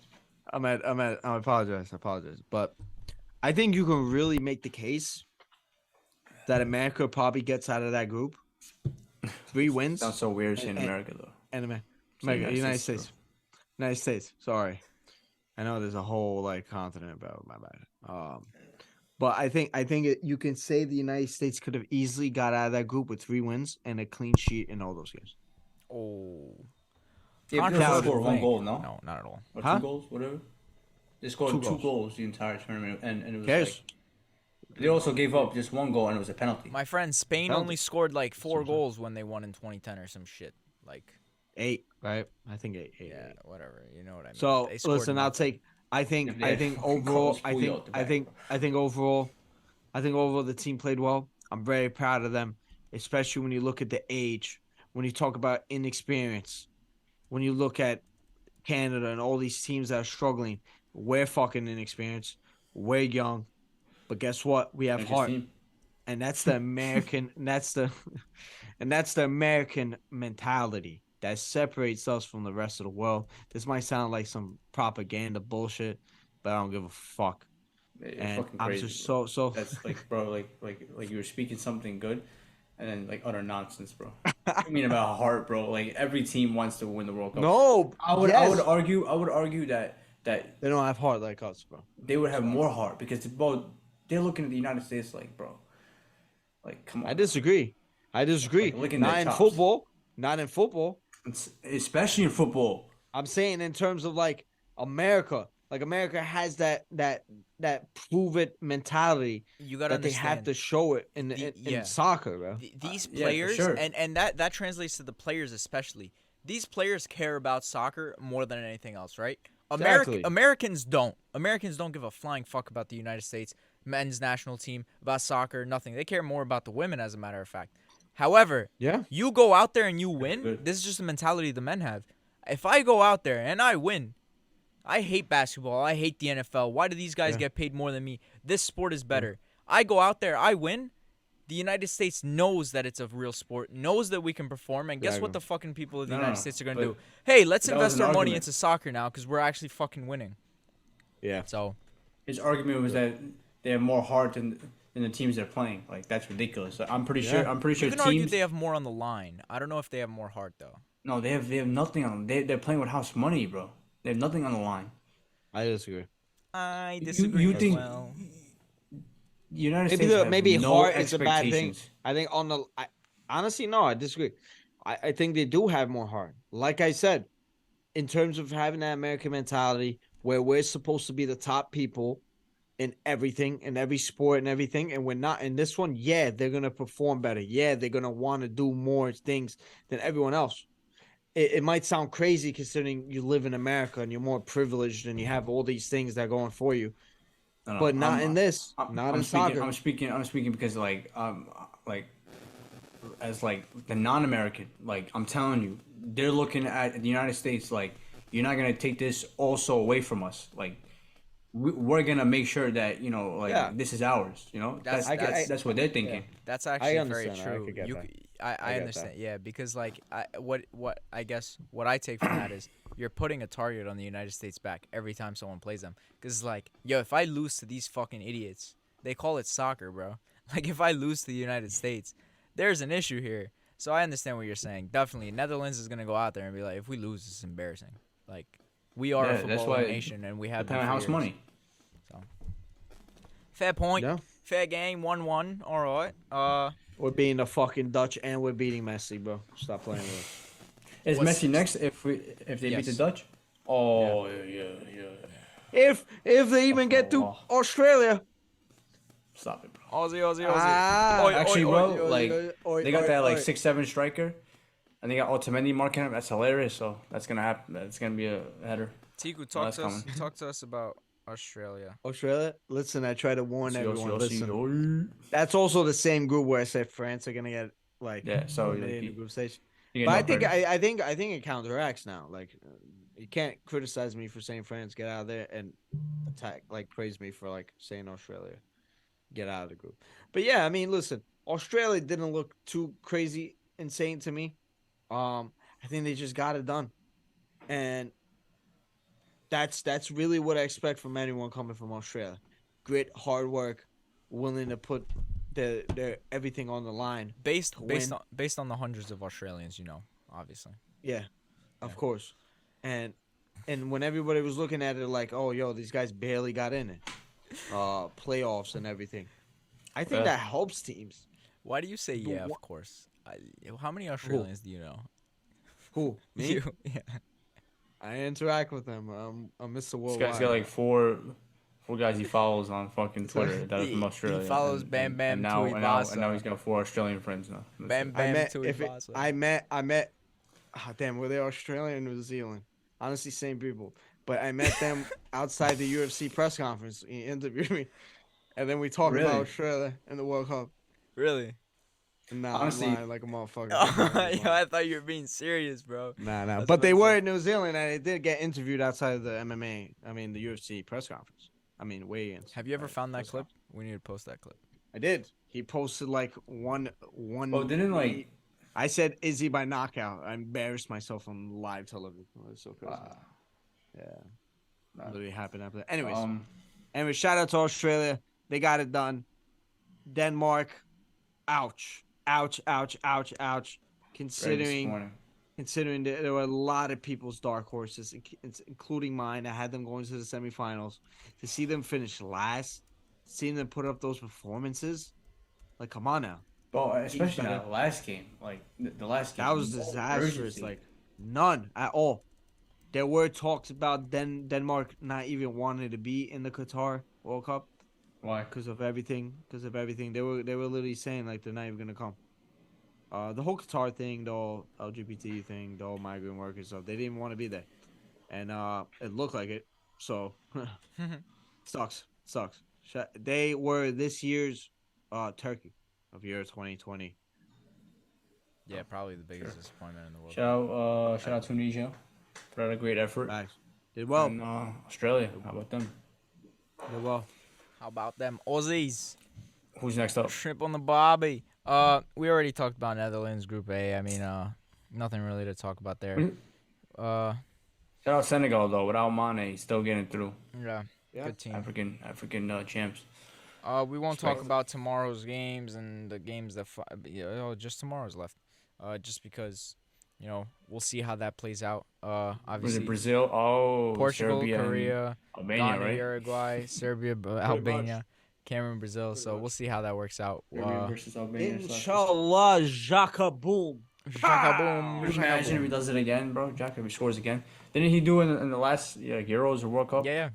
I apologize. But I think you can really make the case that America probably gets out of that group. 3 wins. Sounds so weird saying And- America though. And United United States, States. United States. Sorry. I know there's a whole like continent about my bad. But I think you can say the United States could have easily got out of that group with 3 wins and a clean sheet in all those games. Oh. Yeah, but they Controversial scored one thing. goal, no? No, not at all. Or Huh? 2 goals, whatever. They scored 2 2 goals. goals the entire tournament, and it was Cares? like they also gave up just 1 goal, and it was a penalty. My friend, Spain Penalty. only scored like 4 Something. goals when they won in 2010 or some shit. Like, 8, right? I think 8. yeah, whatever. You know what I mean. So They scored listen, I'll nothing. take. I think If they had overall, Carlos Puyol at the back. I think overall the team played well. I'm very proud of them, especially when you look at the age. When you talk about inexperience, when you look at Canada and all these teams that are struggling, we're fucking inexperienced. We're young, but guess what? We have And his heart, team. and that's the American. that's the American mentality that separates us from the rest of the world. This might sound like some propaganda bullshit, but I don't give a fuck. You're And fucking I'm crazy, just bro. so That's like, bro, like you were speaking something good, and then like utter nonsense, bro. I mean about heart, bro. Like every team wants to win the World Cup. No, I would yes, argue that they don't have heart like us, bro. they would have more heart because they're looking at the United States like, bro, like come I on, disagree. I like disagree. licking their Not in chops. football. Not in football. Especially in football. I'm saying in terms of like America. Like America has that prove it mentality You gotta that they have understand to show it in yeah. soccer, bro. These Yeah, for players, sure. and that translates to the players especially. These players care about soccer more than anything else, right? Exactly. Americans don't. Americans don't give a flying fuck about the United States men's national team, about soccer, nothing. They care more about the women, as a matter of fact. However, Yeah. you go out there and you win. Good. This is just the mentality the men have. If I go out there and I win, I hate basketball. I hate the NFL. Why do these guys Yeah. get paid more than me? This sport is better. I go out there, I win. The United States knows that it's a real sport, knows that we can perform, and guess what the fucking people of the United States are going to do? Hey, let's that was invest an our money argument. into soccer now because we're actually fucking winning. Yeah. So, His argument was that they have more heart than the teams they're playing. Like that's ridiculous. So I'm pretty sure. I'm pretty sure you can argue teams. they have more on the line. I don't know if they have more heart, though. No, they have nothing on. They're playing with house money, bro. They have nothing on the line. I disagree. I disagree as think- well. United Maybe States have maybe no heart is a bad thing. expectations. I think honestly, no, I disagree. I think they do have more heart. Like I said, in terms of having that American mentality where we're supposed to be the top people in everything, in every sport and everything, and we're not in this one, yeah, they're gonna perform better. Yeah, they're gonna want to do more things than everyone else. It might sound crazy considering you live in America and you're more privileged and you have all these things that are going for you. No, But not in this. Not in speaking, soccer. I'm speaking because like as like the non-American, like I'm telling you, they're looking at the United States like you're not gonna take this also away from us. Like we're gonna make sure that this is ours. That's what they're thinking. That's actually very understand that. I true. could get that. I get understand. that. Yeah, because like what I guess what I take from that is you're putting a target on the United States back every time someone plays them. Because like, yo, if I lose to these fucking idiots, they call it soccer, bro. Like if I lose to the United States, there's an issue here. So I understand what you're saying. Definitely, Netherlands is gonna go out there and be like, if we lose, it's embarrassing. Like we are a that's footballing why nation, and we have They're paying been for house years. money. So fair point. Yeah. Fair game. 1-1. All right. We're beating the fucking Dutch and we're beating Messi, bro. Stop playing with us. Is What's- Messi next if they beat the Yes. Dutch? Oh yeah. If they even get to Oh. Australia. Stop it, bro. Aussie. Ah, Oi, Actually, oi, bro, oi, oi. like they got that like oi. 6'7" striker, and they got Otamendi marking him. That's hilarious. So that's gonna happen. That's gonna be a header. Tiku, that's coming. talk to us about Australia. Australia. Listen, I try to warn everyone. Listen, Listen. that's also the same group where I said France are gonna get like Yeah, so, eliminated like, in the group stage. You But get I no think credit. I think it counteracts now. Like you can't criticize me for saying France get out of there and praise me for like saying Australia get out of the group. But yeah, I mean, listen, Australia didn't look too crazy insane to me. I think they just got it done, and that's really what I expect from anyone coming from Australia: grit, hard work, willing to put their everything on the line. Based win. on the hundreds of Australians, obviously. Yeah, of Yeah. course. And when everybody was looking at it like, oh, yo, these guys barely got in it, playoffs and everything, I think Yeah. that helps teams. Why do you say But yeah? wha- Of course. How many Australians do you know? Who me? You. Yeah. I interact with them. I'm Mr. This Worldwide. guy's got like four guys he follows on fucking Twitter that are from He Australia. follows and- Bam and- Bam and now, and now, Tuivasa. and now he's got 4 Australian friends now. Bam I Bam met Tuivasa. I met. Oh, damn, were they Australia or New Zealand? Honestly, same people. But I met them outside the UFC press conference. He interviewed me, and then we talked Really? about Australia and the World Cup. Really? Nah, Honestly- I'm lying like a motherfucker. Yo, I thought you were being serious, bro. Nah. That's But what they I'm were saying. in New Zealand, and they did get interviewed outside of the MMA. I mean, the UFC press conference. I mean, weigh-ins. Have you ever found that press clip? conference. We need to post that clip. I did. He posted like one. Oh, didn't like. I said Izzy by knockout. I embarrassed myself on live television. It was so crazy. Yeah. Nah. Literally happened after that. Anyways, Um, shout out to Australia. They got it done. Denmark. Ouch. considering there were a lot of people's dark horses, including mine. I had them going to the semifinals. To see them finish last, seeing them put up those performances, like, come on now. Well, especially that last game. Like, the last game. That was disastrous. Like, none at all. There were talks about Denmark not even wanting to be in the Qatar World Cup. Why? Because of everything. They were literally saying, like, they're not even gonna come. The whole Qatar thing, the whole LGBT thing, the whole migrant workers stuff, they didn't even want to be there, and it looked like it. So sucks. They were this year's Turkey of year 2020. Yeah, probably the biggest disappointment in the world. Shout out Tunisia. Put out a great effort. Nice. Did well. And Australia. How about them? Did well. How about them Aussies? Who's next up? Shrimp on the bobby. We already talked about Netherlands Group A. I mean, nothing really to talk about there. Shout out Senegal though. Without Mane, still getting through. Yeah, good team. African champs. We won't talk about tomorrow's games and the games that just tomorrow's left. Just because, we'll see how that plays out. Obviously, Was it Brazil? Oh, Portugal, Serbia, Korea, Albania, Ghana, right? Uruguay, Serbia, Albania, Cameroon, Brazil. So we'll see how that works out. Serbia versus Albania. Inshallah, Jaka boom. Shaka boom. Can you imagine if he does it again, bro? Jack, if he scores again. Didn't he do it in the last Euros or World Cup? Yeah.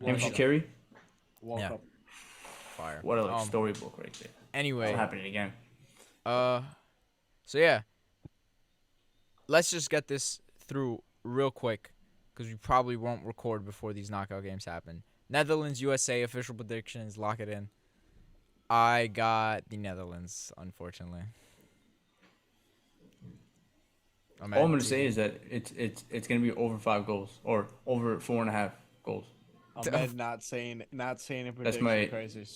Him Shaqiri? Yeah. Fire. What a storybook right there. Anyway. It's happening again. So yeah. Let's just get this through real quick, because we probably won't record before these knockout games happen. Netherlands, USA, official predictions. Lock it in. I got the Netherlands, unfortunately. All I'm gonna say is that it's gonna be over 5 goals or over 4.5 goals. Ahmed not saying a prediction.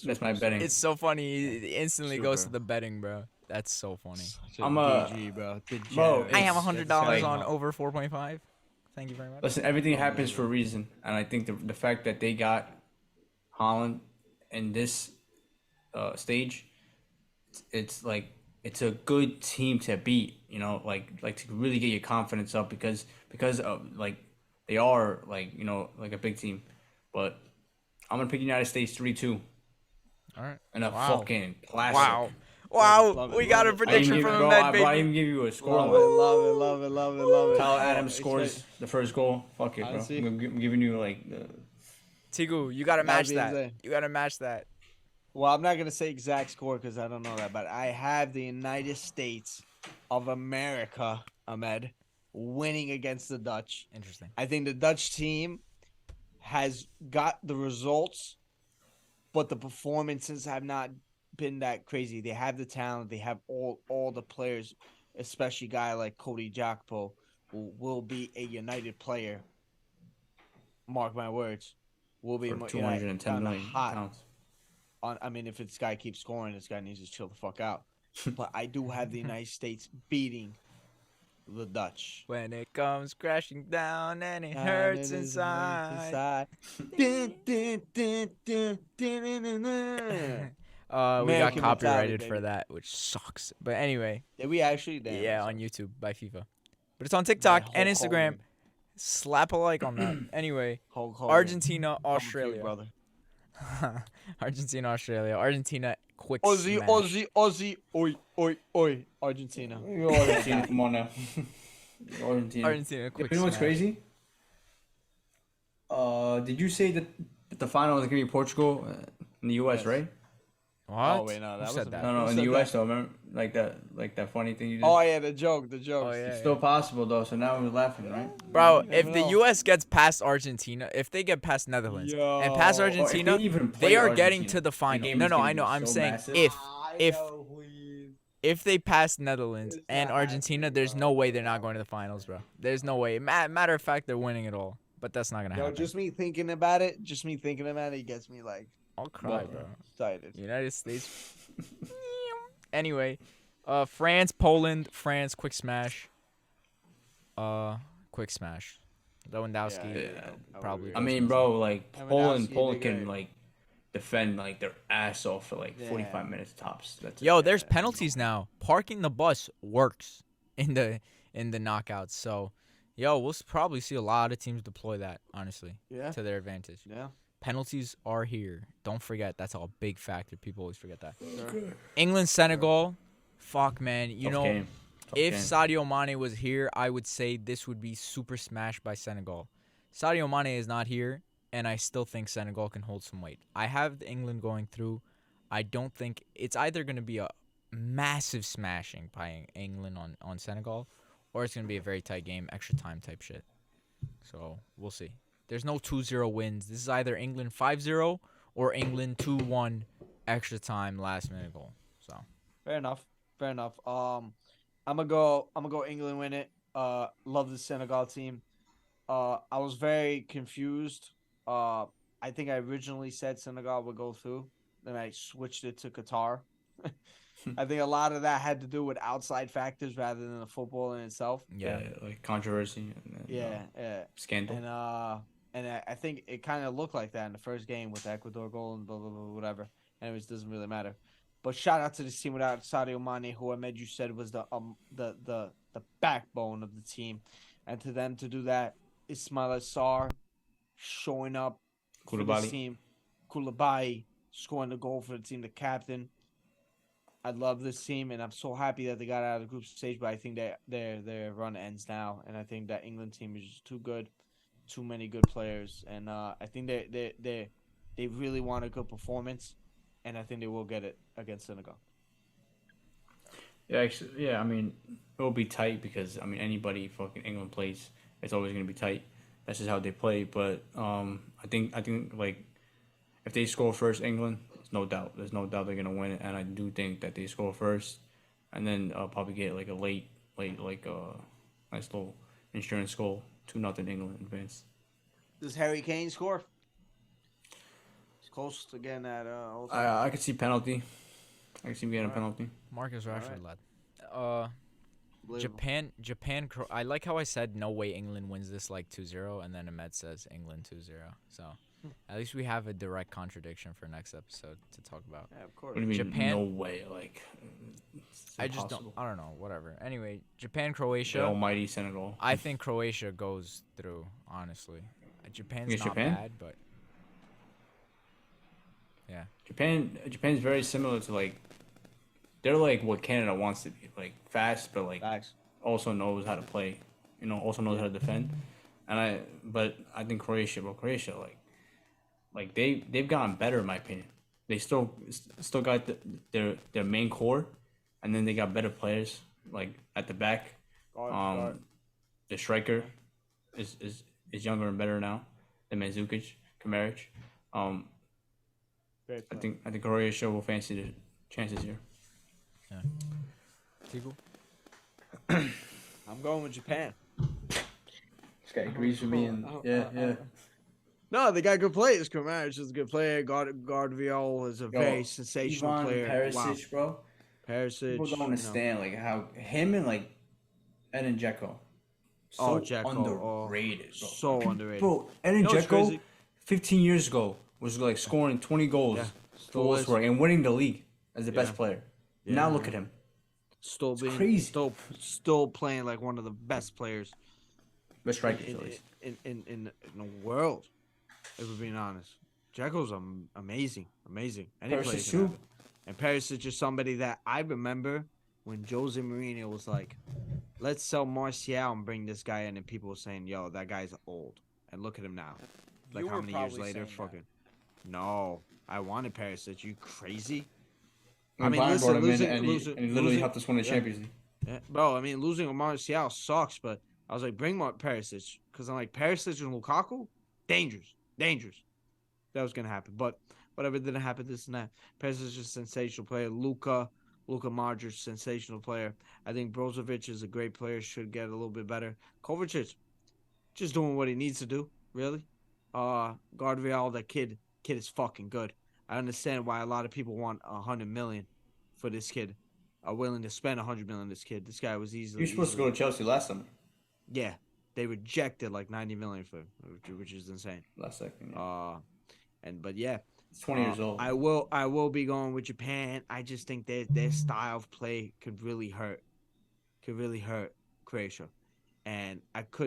That's my betting. It's so funny. He instantly goes to the betting, bro. That's so funny. I'm a DG, bro. I have $100 on like- over 4.5. Thank you very much. Listen, everything happens for a reason, and I think the fact that they got Holland in this stage, it's like it's a good team to beat. Like to really get your confidence up because of like they are like like a big team, but I'm gonna pick United States 3-2. All right. And a fucking classic. Wow. We got a prediction from Ahmed, baby. I didn't even give you a score. Love it. Tyler Adams scores the first goal. Fuck it, bro. Honestly. I'm giving you like the. Tigu, you gotta match That'd be that. insane. You gotta match that. Well, I'm not gonna say exact score because I don't know that, but I have the United States of America, Ahmed, winning against the Dutch. Interesting. I think the Dutch team has got the results, but the performances have not been that crazy. They have the talent. They have all the players, especially a guy like Cody Gakpo, who will be a United player. Mark my words. Will be For 210 million pounds. I mean, if this guy keeps scoring, this guy needs to chill the fuck out. But I do have the United States beating the Dutch. When it comes crashing down and it hurts inside. We got American copyrighted mentality, for baby. that, which sucks. But anyway, Did we actually? Damn, yeah, I'm on sorry. YouTube by FIFA. But it's on TikTok Hulk and Instagram. Hogan. Slap a like on that. Anyway, Hulk Hogan. Argentina, Come for you, Australia. brother. Argentina, Australia. Argentina, quick Aussie, smash. Aussie, oi. Argentina. You're Argentina, come on now. You're Argentina. Argentina, quick You know what's smash. crazy? Did you say that the final is gonna be Portugal in the U.S. Yes. right? What? Oh, wait, no, Who that said wasn't that? No, Who in the said U.S. that? though. Remember, like that funny thing you did. Oh yeah, the joke. Oh, yeah. It's still possible though. So now we're laughing, right? Bro, You if never the know. U.S. gets past Argentina, if they get past Netherlands and past Yo. Or if Argentina, they even play they are getting Argentina, to the final. game No, is no, gonna I know. be I'm so saying massive. if they pass Netherlands It's and not Argentina, happening, there's bro. no way they're not going to the finals, bro. There's no way. Matter of fact, they're winning it all. But that's not gonna Yo, happen. just me thinking about it. It gets me like I'll cry, bro. excited. United States. Anyway, France, Poland, France, quick smash. Quick smash. Lewandowski Yeah, probably. I mean, bro, like Lewandowski, Poland big can guy. like defend like their ass off for like Yeah. 45 minutes tops. That's Yo, it. there's penalties now. Parking the bus works in the knockouts. So, yo, we'll probably see a lot of teams deploy that, honestly, Yeah. to their advantage. Yeah. Penalties are here. Don't forget, that's a big factor. People always forget that. Sure. England, Senegal, fuck, man. You Tough know, game. if game. Sadio Mane was here, I would say this would be super smashed by Senegal. Sadio Mane is not here, and I still think Senegal can hold some weight. I have England going through. I don't think it's either going to be a massive smashing by England on Senegal, or it's going to be a very tight game, extra time type shit. So we'll see. There's no 2-0 wins. This is either England 5-0 or England 2-1 extra time last minute goal. So Fair enough. I'm gonna go England win it. Love the Senegal team. I was very confused. I think I originally said Senegal would go through. Then I switched it to Qatar. I think a lot of that had to do with outside factors rather than the football in itself. yeah, Like controversy. And, Yeah. Scandal. And I think it kind of looked like that in the first game with the Ecuador goal and blah blah blah whatever. Anyways, doesn't really matter. But shout out to this team without Sadio Mane, who Ahmed you said was the backbone of the team, and to them to do that, Ismail Assar showing up for the Koulibaly. team, Koulibaly scoring the goal for the team, the captain. I love this team, and I'm so happy that they got out of the group stage. But I think that their run ends now, and I think that England team is just too good, too many good players, and I think they really want a good performance, and I think they will get it against Senegal. Yeah, actually, yeah. I mean, it will be tight because anybody fucking England plays, it's always gonna be tight. That's just how they play. But I think like if they score first, England, there's no doubt they're gonna win it. And I do think that they score first, and then probably get like a late like nice little insurance goal, 2-0 England advance. Does Harry Kane score? He's close to getting that. I could see penalty. I could see him getting a Alright. penalty. Marcus Rashford, right. lad. Unbelievable. Japan. I like how I said no way England wins this like 2-0, and then Ahmed says England 2-0. So at least we have a direct contradiction for next episode to talk about. Yeah, of course. What do you mean? Japan- No way. Like, it's I just don't. impossible. I don't know. Whatever. Anyway, Japan, The Croatia. almighty Senegal. I think Croatia goes through. Honestly, Japan's Against not Japan? bad, but yeah. Japan's very similar to like, they're like what Canada wants to be, like fast, but like Facts. also knows how to play, also knows how to defend. But I think Croatia, like they've gotten better in my opinion. They still got their main core, and then they got better players like at the back. Guard. The striker is younger and better now than Mandzukic, Kamaric. Great I player. think Croatia will fancy the chances here. Yeah. Tigo? I'm going with Japan. This guy agrees with me, and yeah. No, they got good players. Kamaric is a good player. Guardiol is a very sensational player. Perisic, bro. Perisic. People don't understand like how him and like Edin Dzeko. Dzeko, underrated, bro. so underrated. Bro, Edin know what's Dzeko, crazy? 15 years ago, was like scoring 20 goals Yeah, for still is. Wolfsburg and winning the league as the best Yeah. player. Yeah. Now look at him. Still being crazy. still playing like one of the best players Best strikers, at least. in the world. If we're being honest, Dzeko's amazing. Any player Perisic can have too. it. And Perisic is somebody that I remember when Jose Mourinho was like, "Let's sell Martial and bring this guy in," and people were saying, "Yo, that guy's old." And look at him now. Like You how were many years probably later? saying Fucking no, I wanted Perisic. You crazy? And Bayern brought him in, and he literally losing- helped us win the yeah. Champions League. Yeah, bro, I mean, losing with Martial sucks, but I was like, bring Perisic, because I'm like, Perisic and Lukaku, dangerous. That was gonna happen, but whatever didn't happen. This and that. Perisic is a sensational player. Luka Modric, sensational player. I think Brozovic is a great player. Should get a little bit better. Kovacic, just doing what he needs to do. Really. Guardiol, that kid is fucking good. I understand why a lot of people want 100 million for this kid. Are willing to spend 100 million on this kid. This guy was He was supposed to go to Chelsea last summer. Yeah, they rejected like 90 million for him, which is insane. Last second. Yeah. But yeah, He's 20 years old. I will be going with Japan. I just think their style of play could really hurt could really hurt Croatia, and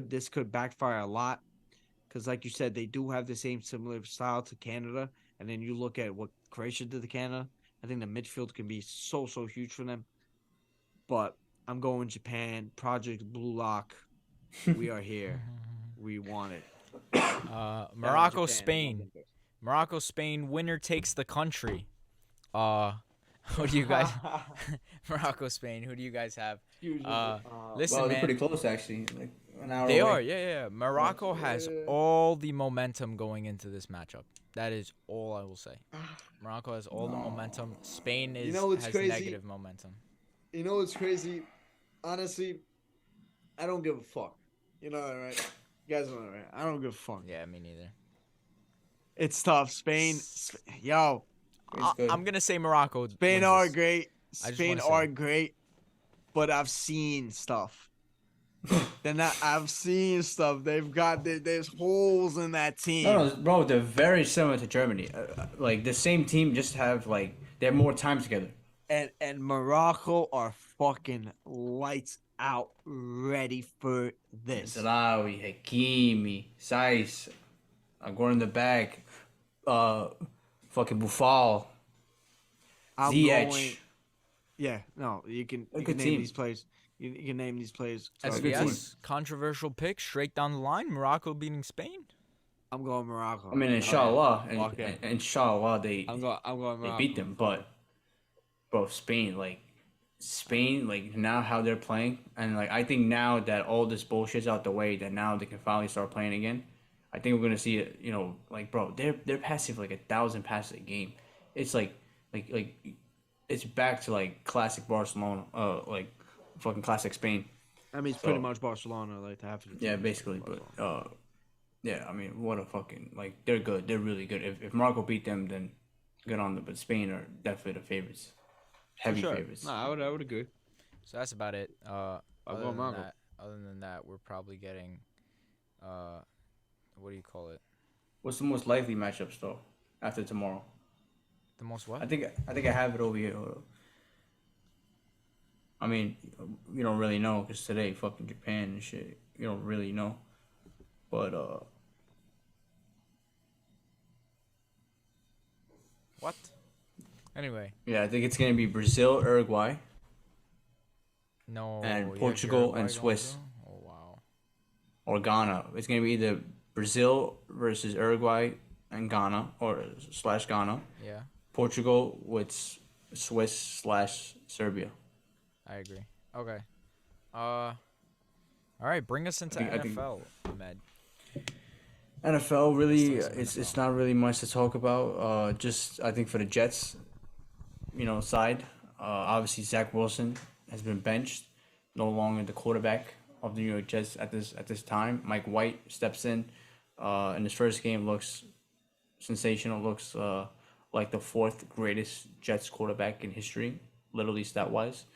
this could backfire a lot because, like you said, they do have the same similar style to Canada, and then you look at what Croatia did to Canada. I think the midfield can be so huge for them, but I'm going Japan. Project Blue Lock. We are here. We want it. Morocco, Japan. I love Spain. them first. Morocco, Spain. Winner takes the country. Uh, who do you guys? Morocco, Spain. Who do you guys have? Listen, Well, they're pretty man. close actually, like an hour They away. are, yeah. Morocco has all the momentum going into this matchup. That is all I will say. Morocco has all the momentum. Spain You know what's has crazy? negative momentum. You know what's crazy? Honestly, I don't give a fuck. You know that, right? You guys know that, right? I don't give a fuck. Yeah, me neither. It's tough. Spain. Yo, It's good. I'm gonna say Morocco. Spain wins are this. great. I just Spain wanna say. are great, but I've seen stuff. I've seen stuff. There's holes in that team. No, bro, they're very similar to Germany. Like the same team, just have like they have more time together. And Morocco are fucking lights out, ready for this. Zalawi, Hakimi, Saiz, going in the back, fucking Buffal, I'm Ziyech. going. Yeah, no, you can good name team. these players. You can name these players. That's a good team. SBS controversial pick straight down the line. Morocco beating Spain. I'm going Morocco. I mean, inshallah, Lock in. and inshallah they I'm going they Morocco. beat them. But bro, Spain, like now how they're playing, and like I think now that all this bullshit's out the way, that now they can finally start playing again. I think we're gonna see it. You know, like bro, they're passing for like 1,000 passes a game. It's like it's back to like classic Barcelona, like fucking classic Spain. I mean, it's pretty much Barcelona, like half of the Yeah, team. basically, but yeah, I mean, what a fucking like they're good. They're really good. If Morocco beat them, then good on them. But Spain are definitely the favorites, heavy Sure. favorites. No, I would agree. So that's about it. Other go than Morocco. that, we're probably getting, what do you call it? What's the most likely matchups though after tomorrow? The most what? I think I have it over here. Hold up. I mean, you don't really know because today fucking Japan and shit. You don't really know, but What? Anyway, yeah, I think it's gonna be Brazil, Uruguay, no. And you have Portugal Uruguay and going Swiss. too? Oh wow. or Ghana. It's gonna be either Brazil versus Uruguay and Ghana or slash Ghana. Yeah, Portugal with Swiss/Serbia. I agree. Okay. All right. Bring us into I think- NFL, Ahmed. NFL really, Let's talk some it's not really much to talk about. Just I think for the Jets, side, obviously Zach Wilson has been benched, no longer the quarterback of the New York Jets at this time. Mike White steps in his first game looks sensational. Looks like the fourth greatest Jets quarterback in history, literally stat wise.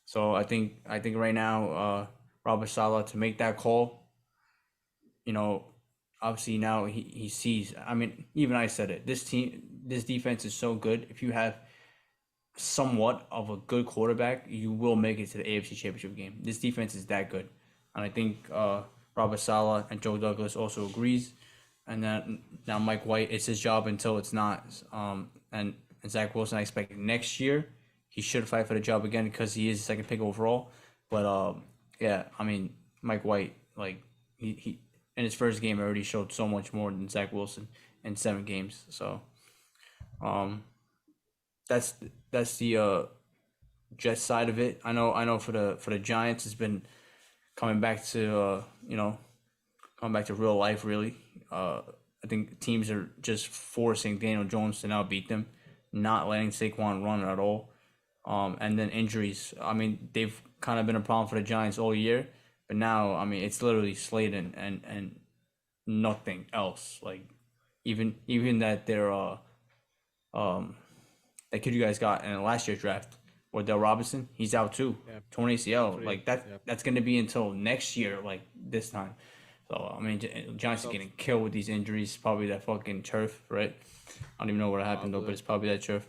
So I think right now, Robert Saleh to make that call. Obviously now he sees. I mean, even I said it. This defense is so good. If you have somewhat of a good quarterback, you will make it to the AFC Championship game. This defense is that good, and I think Robert Saleh and Joe Douglas also agrees. And then now Mike White, it's his job until it's not. And Zach Wilson, I expect next year he should fight for the job again because he is the second pick overall. But yeah, I mean Mike White, like he in his first game already showed so much more than Zach Wilson in 7 games. So that's the Jets side of it. I know for the Giants, it's been coming back to real life really. I think teams are just forcing Daniel Jones to now beat them, not letting Saquon run at all. And then injuries. I mean, they've kind of been a problem for the Giants all year, but now I mean it's literally Slayton and nothing else. Like even that they're that kid you guys got in last year's draft, Wardell Robinson, he's out too. Yeah. Torn ACL. Like that. Yeah. That's gonna be until next year, like this time. So I mean, Giants are getting killed with these injuries. Probably that fucking turf, right? I don't even know what happened though, but it's probably that turf.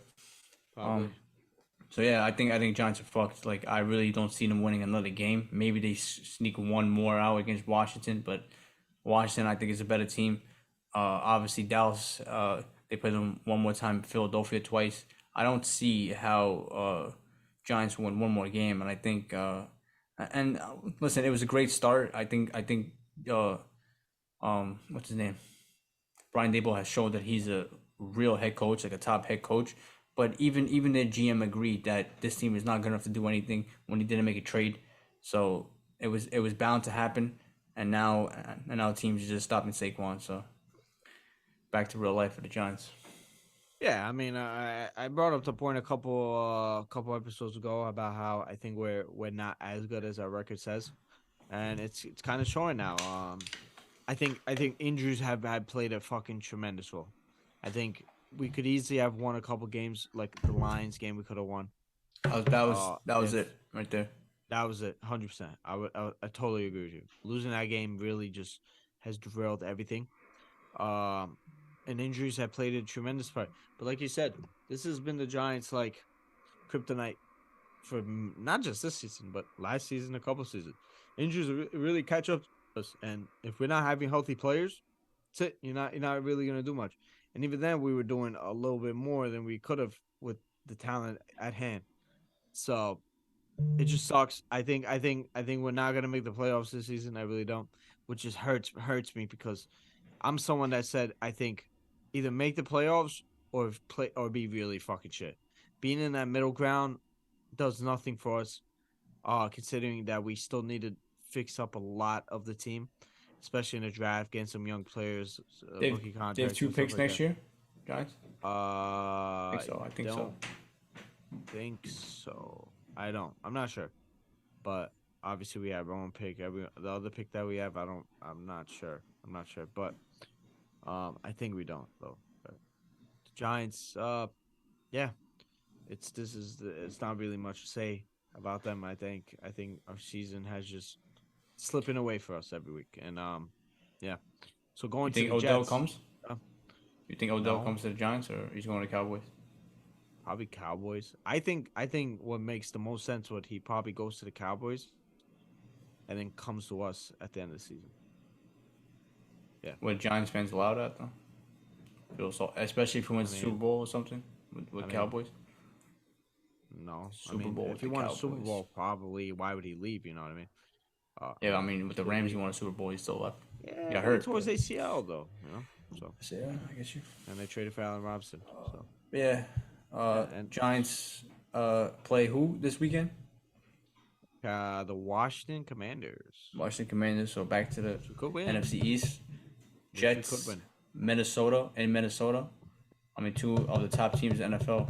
Probably. So yeah, I think Giants are fucked. Like I really don't see them winning another game. Maybe they sneak one more out against Washington, but Washington I think is a better team. Obviously Dallas, they play them one more time. Philadelphia twice. I don't see how Giants win one more game, and I think listen, it was a great start. I think what's his name? Brian Dable has shown that he's a real head coach, like a top head coach. But even their GM agreed that this team is not good enough to do anything when he didn't make a trade. So it was bound to happen, and now teams are just stopping Saquon. So back to real life for the Giants. Yeah, I mean, I brought up the point a couple episodes ago about how I think we're not as good as our record says, and it's kind of showing now. I think injuries have had played a fucking tremendous role. I think we could easily have won a couple games, like the Lions game we could have won. That was If it right there. that was it, 100%. I totally agree with you. Losing that game really just has derailed everything. Um, and injuries have played a tremendous part. But like you said, this has been the Giants' like kryptonite for not just this season, but last season, a couple seasons. Injuries really catch up to us, and if we're not having healthy players, that's it. You're not really gonna do much. And even then, we were doing a little bit more than we could have with the talent at hand. So it just sucks. I think we're not gonna make the playoffs this season. I really don't, which just hurts me because I'm someone that said I think either make the playoffs or play or be really fucking shit. Being in that middle ground does nothing for us. Considering that we still need to fix up a lot of the team, especially in the draft, getting some young players, They rookie they have contracts, two and stuff picks like next that. year, Giants. I think so. Don't think so. I don't. I'm not sure, but obviously we have our own pick. The other pick that we have, I don't. I'm not sure. But I think we don't though. But the Giants, yeah, it's not really much to say about them. I think our season has just slipping away for us every week, and yeah. So You going to think the Odell Jets, comes? uh, You think Odell no, comes to the Giants, or he's going to Cowboys? probably Cowboys. I think what makes the most sense would he probably goes to the Cowboys, and then comes to us at the end of the season. Yeah, What Giants fans allowed that though? Feel so, especially if he wins I the mean, Super Bowl or something with I mean, Cowboys. no, I Super mean Bowl if with he the won a Super Cowboys. Bowl, probably why would he leave? You know what I mean? Yeah, I mean with the Still Rams, he leave. won a Super Bowl. He still left. Yeah, He got but he hurt. tore his But... ACL though. So Yeah, I guess you. and they traded for Allen Robinson. So Yeah. yeah, and Giants play who this weekend? the Washington Commanders. Washington Commanders. So back to the We could win. NFC East. Yes, we Jets, could win. Minnesota. I mean, two of the top teams in the NFL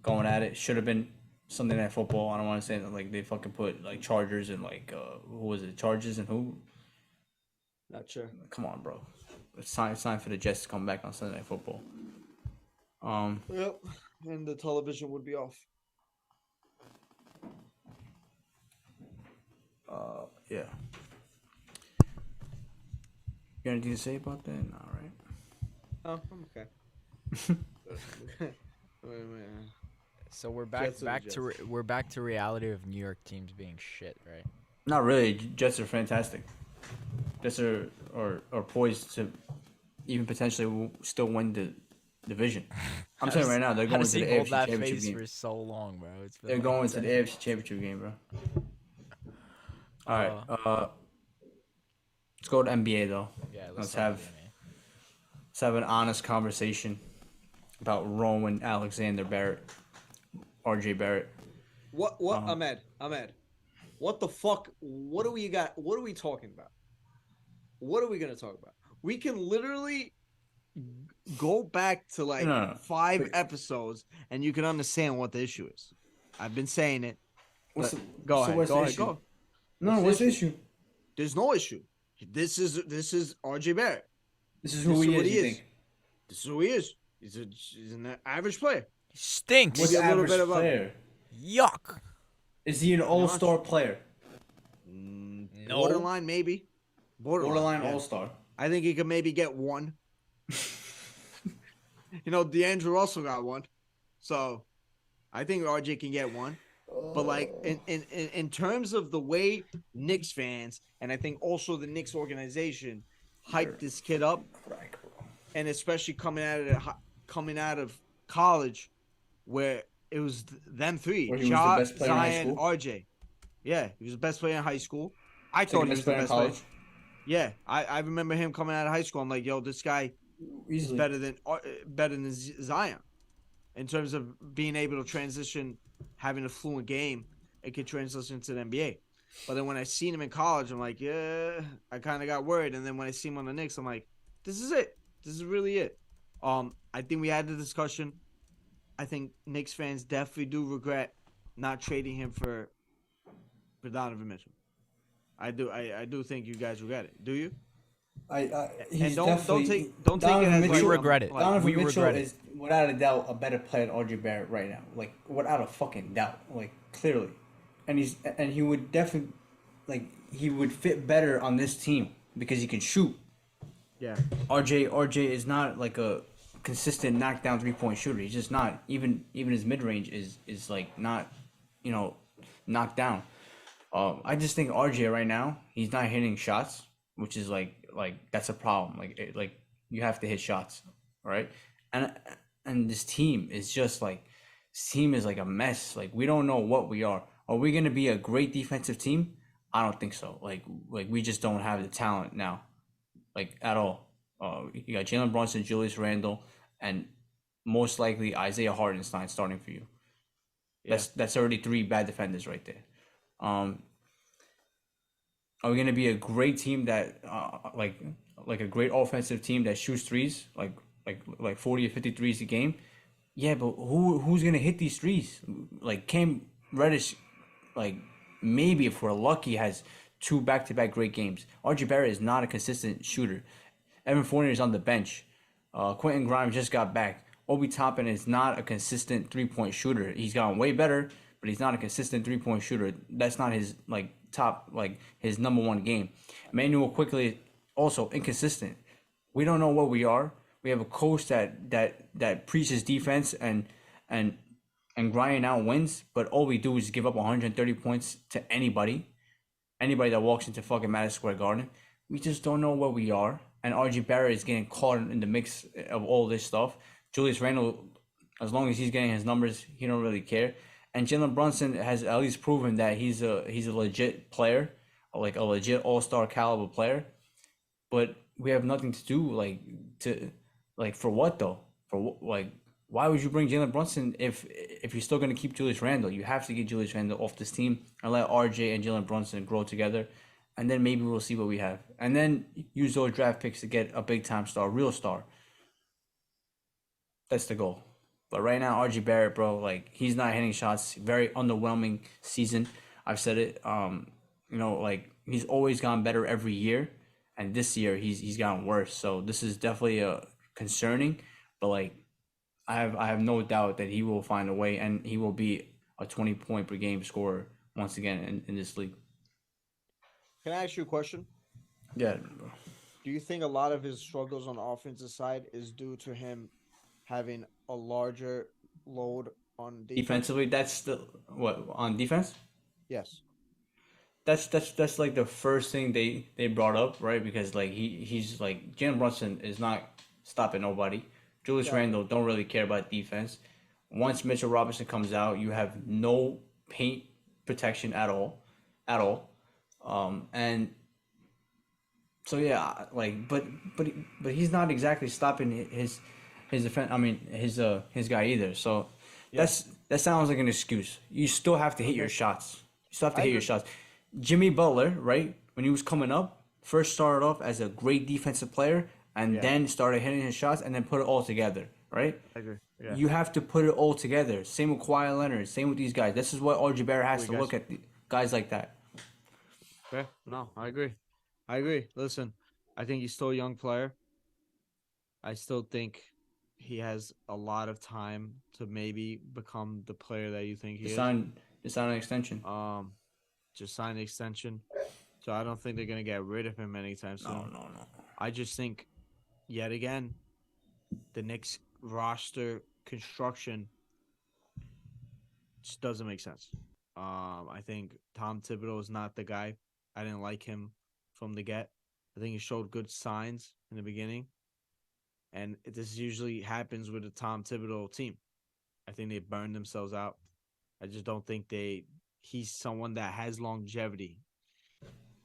going at it. Should have been Sunday Night Football. I don't want to say that like they fucking put like Chargers and like who was it? Chargers and who? Not sure. Come on, bro. It's time for the Jets to come back on Sunday Night Football. Yep. And the television would be off. Yeah. You got anything to say about that? No, right? Oh, I'm okay. So we're back Jets are the back to Jets. we're back to reality of New York teams being shit, right? Not really. Jets are fantastic. Jets are poised to even potentially still win the division. I'm saying right now they're How going does to he the hold AFC that Championship face game. for so long, bro? It's been They're like going to the 10 AFC Championship game, bro. All right. Let's go to NBA though. Yeah, Let's talk have about it, man. let's have an honest conversation about Rowan Alexander Barrett, RJ Barrett. What? Ahmed. What the fuck? What do we got? What are we talking about? What are we gonna talk about? We can literally go back to like No. 5 episodes, and you can understand what the issue is. I've been saying it. What's But the, go so ahead. what's Go the ahead. issue? Go. No, what's the issue? There's no issue. This is RJ Barrett. This is who he what is. he You is. think? This is who he is. He's an average player. He stinks. What's Maybe the a little average bit about- player? Yuck. Is he an all-star player? No. Borderline, maybe. Borderline yeah. all-star. I think he could maybe get one. D'Angelo Russell got one. So I think RJ can get one. But like in terms of the way Knicks fans and I think also the Knicks organization hyped this kid up, and especially coming out of college, where it was them three: Where he was the Ja, best player in high Zion, school. RJ. Yeah, he was the best player in high school. I thought Second he best was the player in best player. college. Yeah, I remember him coming out of high school. I'm like, yo, this guy is Easily. better than Zion in terms of being able to transition, having a fluent game, it could transition to the NBA. But then when I seen him in college, I'm like, yeah, I kind of got worried. And then when I see him on the Knicks, I'm like, this is it. This is really it. I think we had the discussion. I think Knicks fans definitely do regret not trading him for Donovan Mitchell. I do. I do think you guys regret it. Do you? He's And don't definitely don't take it Donovan as Mitchell. We like regret it. like Donovan We Mitchell regret it. is without a doubt a better player than RJ Barrett right now. Like without a fucking doubt. Like clearly, and he would definitely he would fit better on this team because he can shoot. yeah. RJ is not like a consistent knockdown 3-point shooter. He's just not. Even his mid range is like not, you know, knocked down. I just think RJ right now he's not hitting shots, which is like that's a problem. Like you have to hit shots, right? And this team is just like a mess. Like we don't know what we are. Are we gonna be a great defensive team? I don't think so. Like we just don't have the talent now, like at all. You got Jalen Brunson, Julius Randle, and most likely Isaiah Hartenstein starting for you. Yeah. That's already 3 bad defenders right there. Um, are we gonna be a great team that like a great offensive team that shoots threes like 40 or 50 threes a game? Yeah, but who's gonna hit these threes? Like Cam Reddish, like maybe if we're lucky has 2 back-to-back great games. RJ Barrett is not a consistent shooter. Evan Fournier is on the bench. Quentin Grimes just got back. Obi Toppin is not a consistent 3-point shooter. He's gotten way better, but he's not a consistent 3-point shooter. That's not his top his number 1 game. Emmanuel Quickly also inconsistent. We don't know what we are. We have a coach that preaches defense and grinding out wins, but all we do is give up 130 points to anybody that walks into fucking Madison Square Garden. We just don't know what we are. And RJ Barrett is getting caught in the mix of all this stuff. Julius Randle, as long as he's getting his numbers, he don't really care. And Jalen Brunson has at least proven that he's a legit player, like a legit all-star caliber player. But we have nothing to do for what though? Why would you bring Jalen Brunson if you're still gonna keep Julius Randle? You have to get Julius Randle off this team and let RJ and Jalen Brunson grow together, and then maybe we'll see what we have. And then use those draft picks to get a big time star, real star. That's the goal. But right now, RJ Barrett, bro, like he's not hitting shots. Very underwhelming season. I've said it. He's always gotten better every year, and this year he's gotten worse. So this is definitely concerning. But like, I have no doubt that he will find a way, and he will be a 20-point per game scorer once again in this league. Can I ask you a question? Yeah. Do you think a lot of his struggles on the offensive side is due to him having a larger load on defense? Defensively, that's the what on defense? Yes. That's like the first thing they brought up, right? Because like he's like Jalen Brunson is not stopping nobody. Julius Randle don't really care about defense. Once Mitchell Robinson comes out, you have no paint protection at all. And so yeah, like but he's not exactly stopping his defense. I mean his guy either. So that sounds like an excuse. You still have to hit your shots. You still have to hit your shots. Jimmy Butler, right? When he was coming up, first started off as a great defensive player and then started hitting his shots and then put it all together, right? I agree. Yeah. You have to put it all together. Same with Kawhi Leonard. Same with these guys. This is what RJ Barrett has to look at guys like that. Okay. No, I agree. Listen, I think he's still a young player. I still think he has a lot of time to maybe become the player that you think he is. Sign an extension. Just sign an extension. So I don't think they're gonna get rid of him anytime soon. No. I just think, yet again, the Knicks roster construction Just doesn't make sense. I think Tom Thibodeau is not the guy. I didn't like him from the get. I think he showed good signs in the beginning, and this usually happens with a Tom Thibodeau team. I think they burn themselves out. I just don't think he's someone that has longevity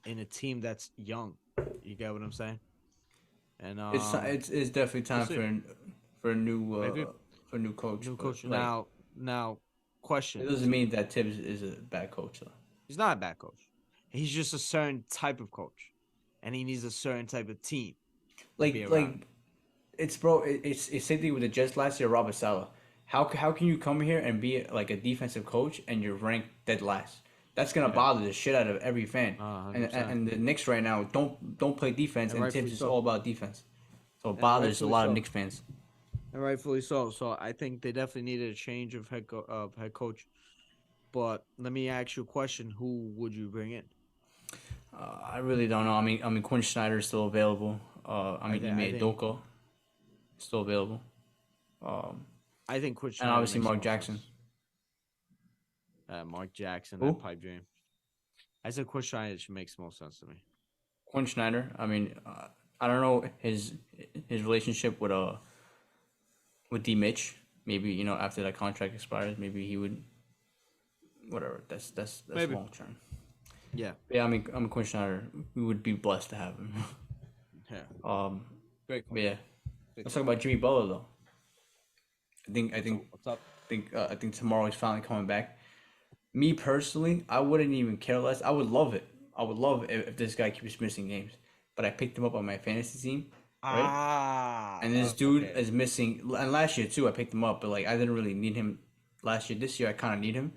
in a team that's young. You get what I'm saying? And It's definitely we'll time see. for a new Maybe for a new coach. new But coach. like, Now, it question. doesn't mean that Tibbs is a bad coach though. He's not a bad coach. He's just a certain type of coach, and he needs a certain type of team to be around. Like it's bro. It's same thing with the Jets last year. Robert Saleh. How can you come here and be like a defensive coach and you're ranked dead last? That's gonna Yeah, bother the shit out of every fan. 100%. And the Knicks right now don't play defense, And and rightfully Tibbs is so. all about defense. So it And bothers a rightfully lot of so. Knicks fans. And rightfully so. So I think they definitely needed a change of head coach. But let me ask you a question: who would you bring in? I really don't know. I mean, Quinn Snyder is still available. I Ime think Udoka is still available. Um, I think Quinn and Schneider obviously makes the Mark most Jackson. sense. Mark Jackson, that Who? pipe dream. I said Quinn Schneider makes the most sense to me. Quinn Snyder. I mean, I don't know his relationship with D Mitch. Maybe after that contract expires, maybe he would. Whatever. That's Maybe. long term. Yeah. But yeah, I'm Quinn Snyder. We would be blessed to have him. Yeah. um, Great. but yeah, let's talk about Jimmy Butler though. I So what's up? think tomorrow he's finally coming back. Me personally, I wouldn't even care less. I would love it. I would love if this guy keeps missing games. But I picked him up on my fantasy team, right? And this dude Okay. is missing. And last year too, I picked him up, but like I didn't really need him last year. This year, I kind of need him.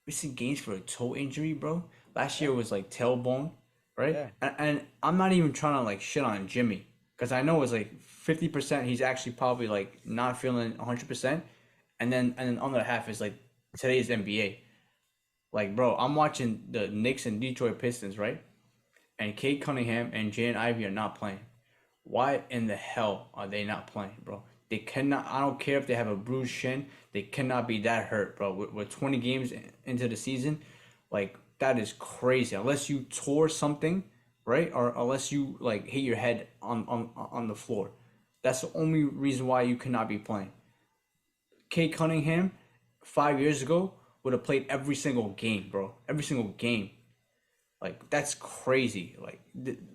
Missing games for a toe injury, bro. Last year was like tailbone, right? Yeah. And I'm not even trying to like shit on Jimmy because I know it's like 50%. He's actually probably like not feeling 100%, and then other half is like today's NBA. Like, bro, I'm watching the Knicks and Detroit Pistons, right? And Kate Cunningham and Jaden Ivey are not playing. Why in the hell are they not playing, bro? They cannot. I don't care if they have a bruised shin. They cannot be that hurt, bro. We're 20 games into the season. Like, that is crazy. Unless you tore something, right? Or unless you, like, hit your head on the floor. That's the only reason why you cannot be playing. Kate Cunningham, 5 years ago, would have played every single game, bro. Every single game. Like, that's crazy.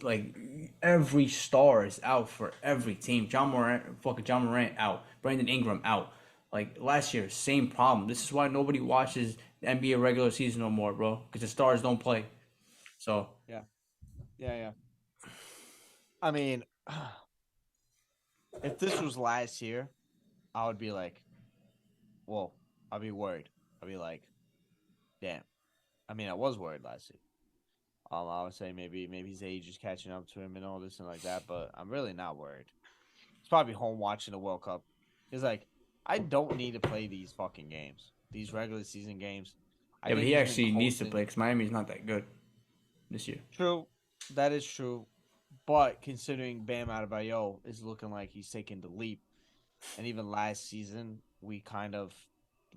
Like every star is out for every team. John Morant out. Brandon Ingram out. Like last year, same problem. This is why nobody watches the NBA regular season no more, bro. Because the stars don't play. So Yeah. I mean, if this was last year, I would be like, well, I'd be worried. I'd be like, damn. I mean, I was worried last year. I would say maybe his age is catching up to him and all this and like that, but I'm really not worried. He's probably home watching the World Cup. He's like, I don't need to play these fucking games, these regular season games. I yeah, but think he he's been actually needs to coasting. play because Miami's not that good this year. True, that is true. But considering Bam Adebayo is looking like he's taking the leap, and even last season we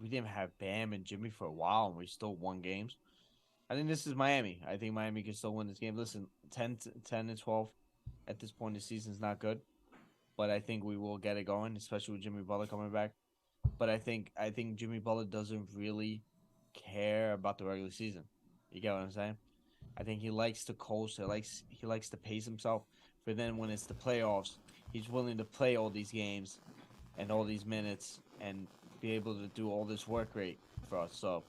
didn't have Bam and Jimmy for a while, and we still won games. I think this is Miami. I think Miami can still win this game. Listen, 10 and 12 at this point in the season is not good, but I think we will get it going, especially with Jimmy Butler coming back. But I think Jimmy Butler doesn't really care about the regular season. You get what I'm saying? I think he likes to coast. He likes to pace himself. For then when it's the playoffs, he's willing to play all these games and all these minutes and be able to do all this work rate for us. So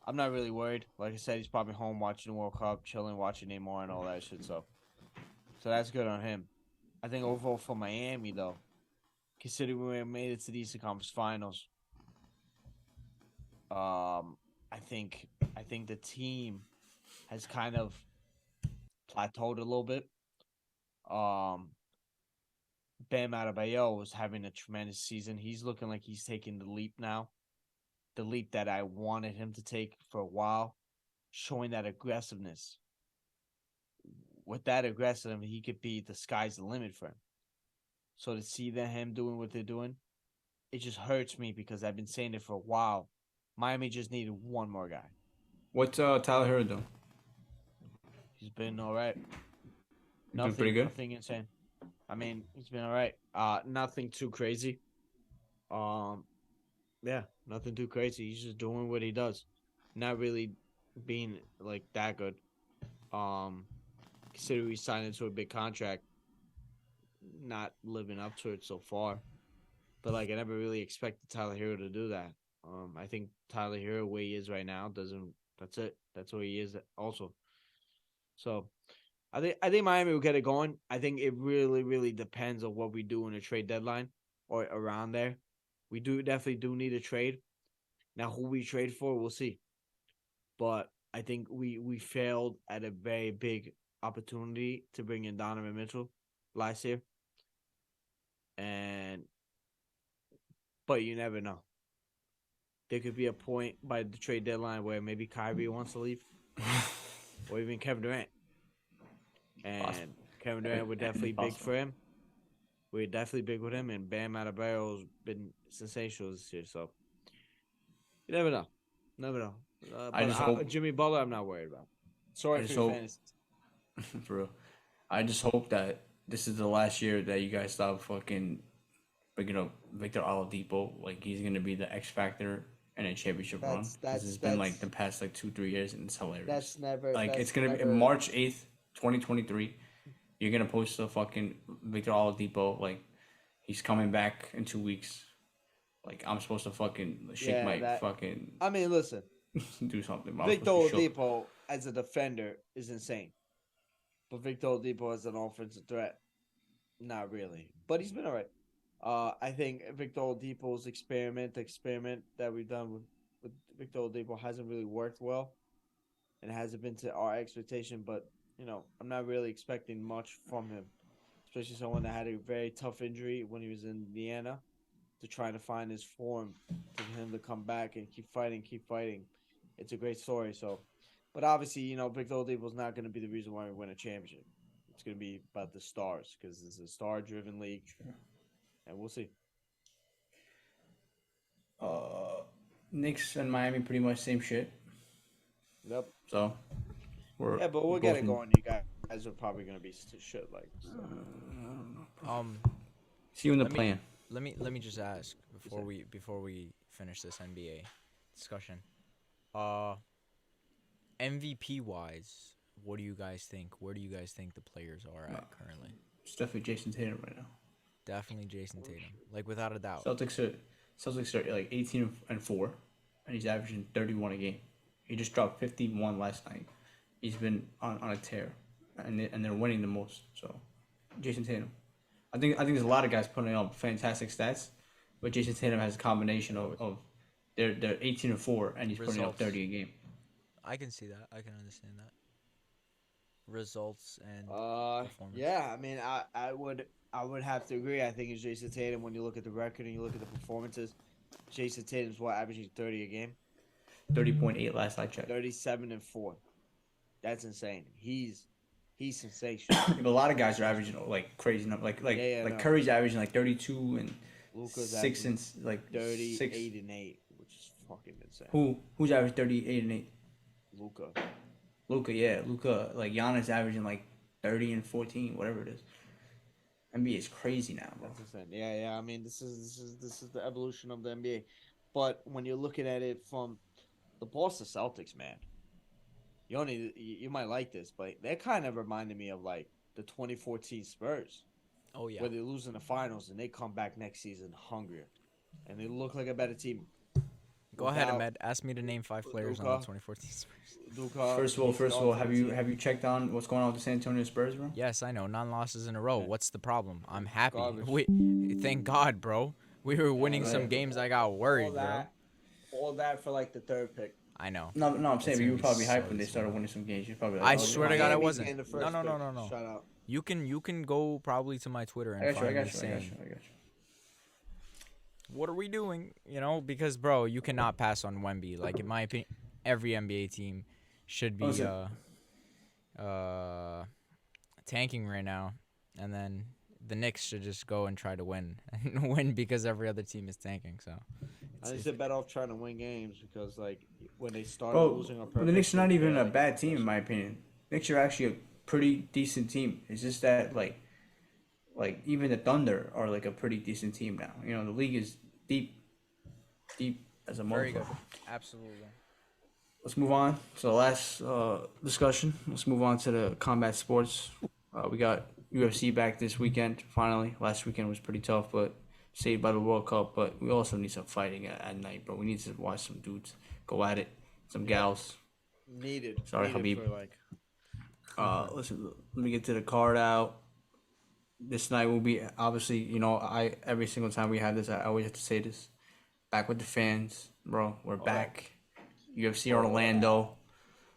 I'm not really worried. Like I said, he's probably home watching the World Cup, chilling, watching Neymar and all that shit. So that's good on him. I think overall for Miami though, considering we made it to the Eastern Conference Finals, I think the team has kind of plateaued a little bit. Um, Bam Adebayo was having a tremendous season. He's looking like he's taking the leap now, the leap that I wanted him to take for a while, showing that aggressiveness. With that aggressiveness, he could be the sky's the limit for him. So to see him doing what they're doing, it just hurts me because I've been saying it for a while Miami just needed one more guy. What's Tyler Hero doing? He's been all right. Doing pretty good. Nothing insane. I mean, he's been all right. Nothing too crazy. Yeah, nothing too crazy. He's just doing what he does. Not really being like that good. Considering we signed into a big contract, not living up to it so far. But like I never really expected Tyler Hero to do that. I think Tyler Hero where he is right now doesn't. That's it. That's where he is also. So I think Miami will get it going. I think it really depends on what we do in the trade deadline or around there. We definitely do need a trade. Now who we trade for, we'll see. But I think we failed at a very big opportunity to bring in Donovan Mitchell last year. But you never know. There could be a point by the trade deadline where maybe Kyrie wants to leave. Or even Kevin Durant. And Kevin Durant would definitely big for him. We're definitely big with him, and Bam Adebayo's been sensational this year. So you never know, never know. I just hope Jimmy Butler, I'm not worried about. Sorry for your fantasy. For real. I just hope that this is the last year that you guys stop fucking bringing up Victor Oladipo. Like he's gonna be the X factor in a championship run. Because it's been like the past like 2-3 years, and it's hilarious. That's never like that's it's gonna be March 8th, 2023. You're gonna post the fucking Victor Oladipo, like he's coming back in 2 weeks. Like I'm supposed to fucking shake fucking. I mean, listen, do something. Victor Oladipo as a defender is insane, but Victor Oladipo as an offensive threat, not really. But he's been alright. I think Victor Oladipo's experiment that we've done with Victor Oladipo hasn't really worked well, and hasn't been to our expectation. But I'm not really expecting much from him, especially someone that had a very tough injury when he was in Indiana, to try to find his form, to him to come back and keep fighting. It's a great story. So, but obviously, Victor Oladipo is not going to be the reason why we win a championship. It's going to be about the stars because it's a star-driven league, and we'll see. Knicks and Miami pretty much same shit. Yep. So. But we'll get it going. You guys are probably gonna be shit like. So. See you in the plan. Let me just ask before we finish this NBA discussion. MVP wise, what do you guys think? Where do you guys think the players are at currently? It's definitely Jason Tatum right now. Definitely Jason Tatum, like without a doubt. Celtics are like 18-4, and he's averaging 31 a game. He just dropped 51 last night. He's been on a tear, and they're winning the most. So, Jason Tatum. I think there's a lot of guys putting up fantastic stats, but Jason Tatum has a combination of they're 18-4, and he's putting up 30 a game. I can see that. I can understand that. Results and performance. Yeah, I mean, I would have to agree. I think it's Jason Tatum when you look at the record and you look at the performances. Jason Tatum's averaging 30 a game. 30.8 last I checked. 37-4. That's insane. He's sensational. But a lot of guys are averaging like crazy numbers. Like Curry's averaging like 32 and Luka's 6 and like 38 and 8, which is fucking insane. Who's averaging 38 and 8? Luka, yeah. Luka, like Giannis averaging like 30 and 14, whatever it is. NBA is crazy now, bro. That's insane. Yeah. I mean, this is the evolution of the NBA. But when you're looking at it from the Boston Celtics, man, you might like this, but that kind of reminded me of like the 2014 Spurs. Oh yeah. Where they lose in the finals and they come back next season hungrier, and they look like a better team. Go ahead, Ahmed. Ask me to name 5 players on the 2014 Spurs. First of all, have you checked on what's going on with the San Antonio Spurs, bro? Yes, I know. 9 losses in a row. What's the problem? I'm happy. Garbage. Thank God, bro. We were winning some games. I got worried, bro. All that for like the 3rd pick. I know. No, I'm saying you were probably hyped when they started winning some games. You're probably like, I swear to God, I wasn't. No. Shut up. You can go probably to my Twitter and I find me got saying, you. what are we doing? Because bro, you cannot pass on Wemby. Like in my opinion, every NBA team should be tanking right now, and then the Knicks should just go and try to win and win because every other team is tanking. So I think they're better off trying to win games because like when they start Bro, losing on the purpose, Knicks are not even they're, a like, bad team in my opinion. Knicks are actually a pretty decent team. It's just that like even the Thunder are like a pretty decent team now. You know, the league is deep as a very good. motherfucker. Absolutely. Let's move on to the last discussion. Let's move on to the combat sports. We got UFC back this weekend, finally. Last weekend was pretty tough, but saved by the World Cup. But we also need some fighting at night, bro. We need to watch some dudes go at it, some gals. needed. Sorry, needed Khabib. for like Listen, let me get to the card out. This night will be obviously, you know, every single time we have this, I always have to say this. Back with the fans, bro. We're back. UFC Orlando.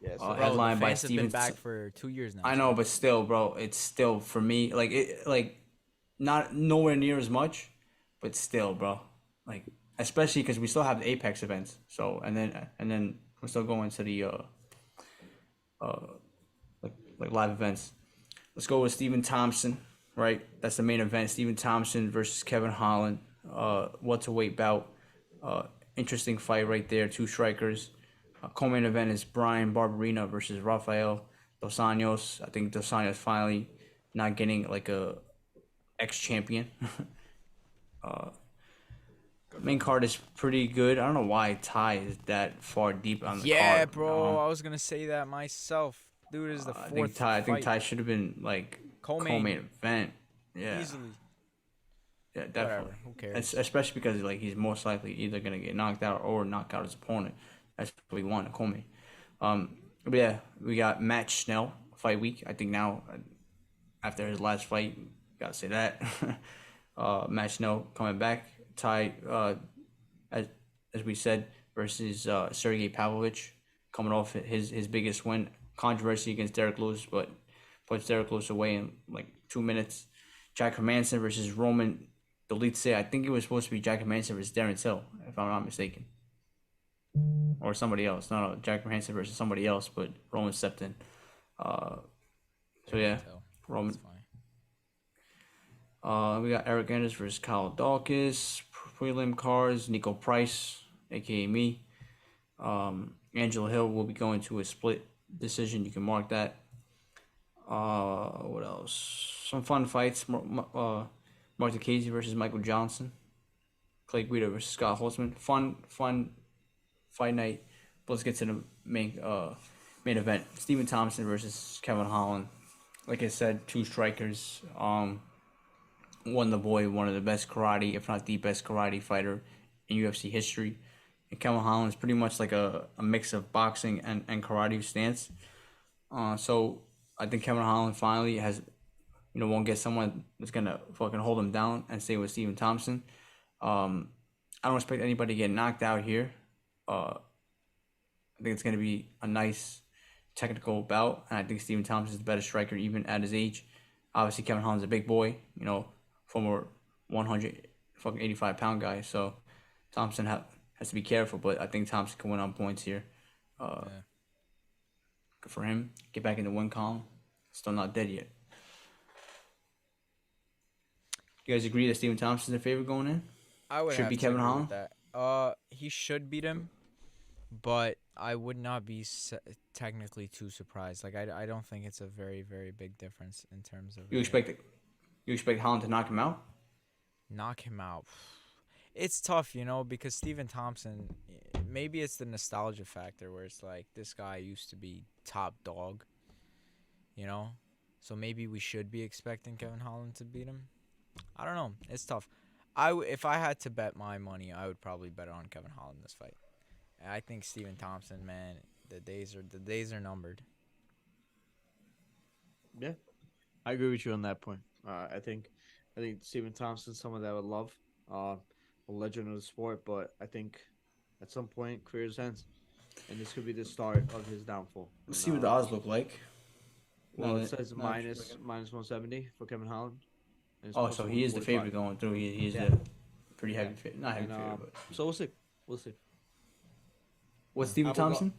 yes. Bro, Headlined the by fans have been Steven. back for 2 years now. I know, but still, bro, it's still for me like not nowhere near as much, but still, bro. Like especially because we still have the Apex events. So and then we're still going to the like live events. Let's go with Stephen Thompson, right? That's the main event. Stephen Thompson versus Kevin Holland. Welterweight bout. Interesting fight right there. Two strikers. Co-main event is Brian Barberina versus Rafael Dos Anjos. I think Dos Anjos finally not getting like a ex-champion. Main card is pretty good. I don't know why Ty is that far deep on the card. Yeah, bro. I was gonna say that myself. Dude is the fourth. I think Ty should have been like Co-main. co-main event. Yeah. Easily. Yeah, definitely. Whatever. Who cares? Especially because like he's most likely either gonna get knocked out or knock out his opponent. That's what we want, Comey. But yeah, we got Matt Schnell fight week. I think now after his last fight, gotta say that. Matt Schnell coming back. Ty, as we said, versus Sergey Pavlovich, coming off his biggest win. Controversy against Derek Lewis, but puts Derek Lewis away in like 2 minutes. Jack Hermanson versus Roman Dolidze. I think it was supposed to be Jack Hermanson versus Darren Till, if I'm not mistaken. Or somebody else. No, Jack Hermanson versus somebody else, but Roman stepped in. So yeah, Roman. We got Eric Anders versus Kyle Dawkins. Prelim cards, Nico Price, aka me. Angela Hill will be going to a split decision. You can mark that. What else? Some fun fights. Martin Casey versus Michael Johnson. Clay Guida versus Scott Holtzman. Fun fight night. But let's get to the main event. Stephen Thompson versus Kevin Holland. Like I said, two strikers. One of the best karate, if not the best karate fighter in UFC history. And Kevin Holland is pretty much like a mix of boxing and karate stance. So I think Kevin Holland finally has, won't get someone that's going to fucking hold him down and stay with Stephen Thompson. I don't expect anybody to get knocked out here. I think it's going to be a nice technical bout. And I think Stephen Thompson is the better striker even at his age. Obviously, Kevin Holland's a big boy, former 185-pound guy. So Thompson has to be careful, but I think Thompson can win on points here. Good for him. Get back in the win column. Still not dead yet. You guys agree that Stephen Thompson's the favorite going in? I would should have be to Kevin agree Holland. with that. He should beat him, but I would not be technically too surprised. Like I don't think it's a very, very big difference in terms of. You expect Holland to knock him out? Knock him out. It's tough, because Stephen Thompson, maybe it's the nostalgia factor where it's like this guy used to be top dog, so maybe we should be expecting Kevin Holland to beat him. I don't know. It's tough. If I had to bet my money, I would probably bet on Kevin Holland in this fight. I think Stephen Thompson, man, the days are numbered. Yeah, I agree with you on that point. I think Stephen Thompson's someone that I would love. A legend of the sport, but I think at some point career's ends, and this could be the start of his downfall. Let's see what the odds look like. Well, it says minus 170 for Kevin Holland. Oh, so he is the favorite going through. He's the pretty heavy favorite. Not heavy favorite, but... So we'll see. What's Stephen Thompson?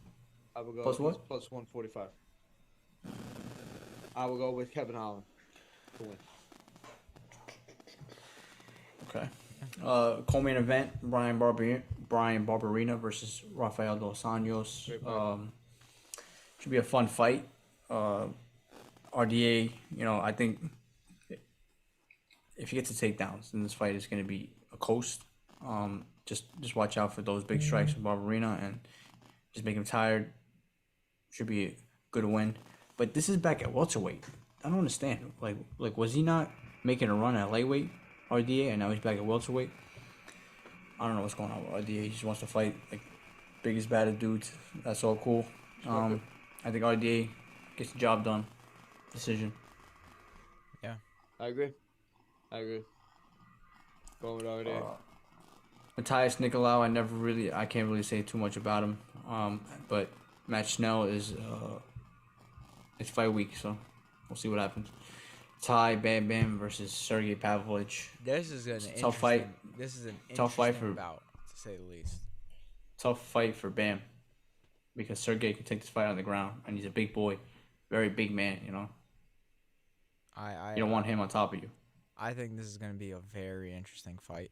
I will go plus what? Plus 145. I will go with Kevin Holland to win. Okay. Co-main event: Brian Barberina versus Rafael dos Anjos. Should be a fun fight. RDA, I think if he gets the takedowns, then this fight is going to be a coast. Just watch out for those big strikes from Barberina and just make him tired. Should be a good win. But this is back at welterweight. I don't understand. Like was he not making a run at lightweight, RDA, and now he's back at welterweight? I don't know what's going on with RDA. He just wants to fight like biggest, baddest dudes. That's all cool. I think RDA gets the job done. Decision. Yeah. I agree. Going with RDA. Matthias Nicolau, I can't really say too much about him. But Matt Schnell is it's fight week, so we'll see what happens. Ty Bam Bam versus Sergey Pavlovich. This is an tough fight. This is an tough fight for bout, to say the least. Tough fight for Bam, because Sergey can take this fight on the ground, and he's a big boy, very big man. You don't want him on top of you. I think this is going to be a very interesting fight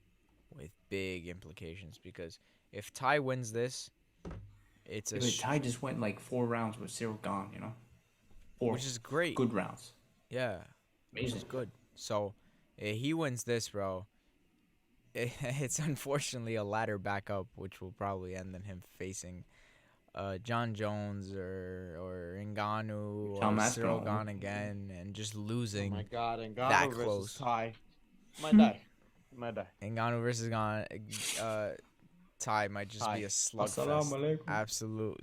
with big implications, because if Ty wins this, it's Ty just went like 4 rounds with Cyril Gane, 4, which is great. Good rounds. Yeah. Amazing. Which is good. So, he wins this, bro. It's unfortunately a ladder backup, which will probably end in him facing John Jones or Ngannou or Cyril Gane again, and just losing. Oh my God, Ngannou that versus close. Ty. Might die. Ngannou versus Gane. Ty might just be a slugfest. Absolute,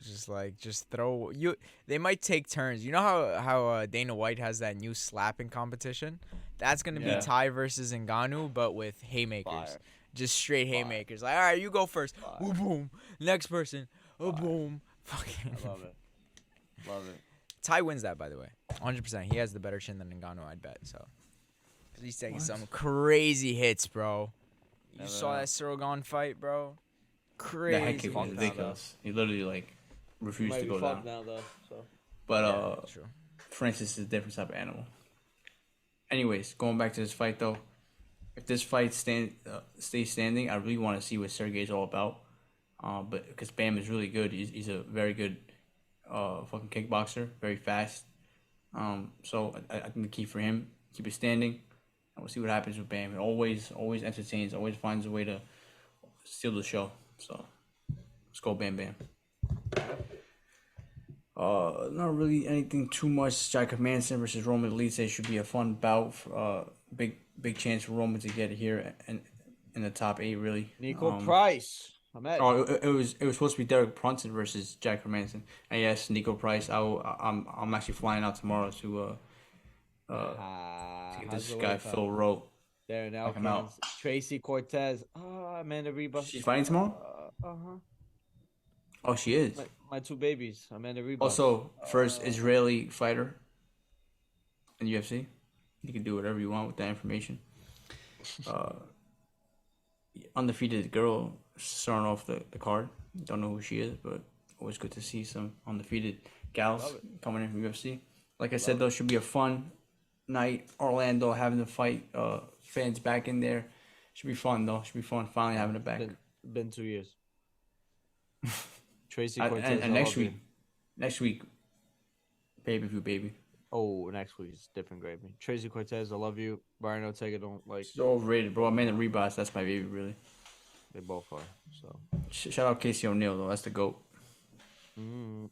just throw you. They might take turns. You know how Dana White has that new slapping competition? That's gonna be Ty versus Ngannou, but with haymakers. Fire. Just straight haymakers. Like, all right, you go first. Ooh, boom. Next person. Oh, boom. Fucking. I love it. Ty wins that, by the way. 100%. He has the better chin than Ngannou, I'd bet. So, 'cause he's taking some crazy hits, bro. You saw that Cyril Gane fight, bro? Crazy. That head kick was ridiculous. He literally refused to go down. Now, though, so. But True. Francis is a different type of animal. Anyways, going back to this fight though, if this fight stays standing, I really want to see what Sergey's all about. But because Bam is really good, he's a very good fucking kickboxer, very fast. So I think the key for him, keep it standing, and we'll see what happens with Bam. He always entertains, always finds a way to steal the show. So let's go Bam Bam. Not really anything too much. Jacob Manson versus Roman Elise should be a fun bout. Big chance for Roman to get here and in the top 8 really. Nico Price. It was supposed to be Derek Brunson versus Jacob Manson. And yes, Nico Price. I'm actually flying out tomorrow to get this guy Phil Rowe. Darren Elkins, Tracy Cortez, Amanda Ribas. She's fighting tomorrow? Oh, she is. My 2 babies, Amanda Ribas. Also, first Israeli fighter in UFC. You can do whatever you want with that information. Undefeated girl starting off the card. Don't know who she is, but always good to see some undefeated gals coming in from UFC. Like I said, though, should be a fun night. Orlando having the fight. Fans back in there. Should be fun, though. Should be fun finally having it back. Been 2 years. Tracy Cortez. And next week, pay-per-view, baby. Oh, next week is different gravy. Tracy Cortez, I love you. Brian Ortega, don't like. So overrated, bro. Amanda Ribas, that's my baby, really. They both are. So shout out Casey O'Neill, though. That's the GOAT. All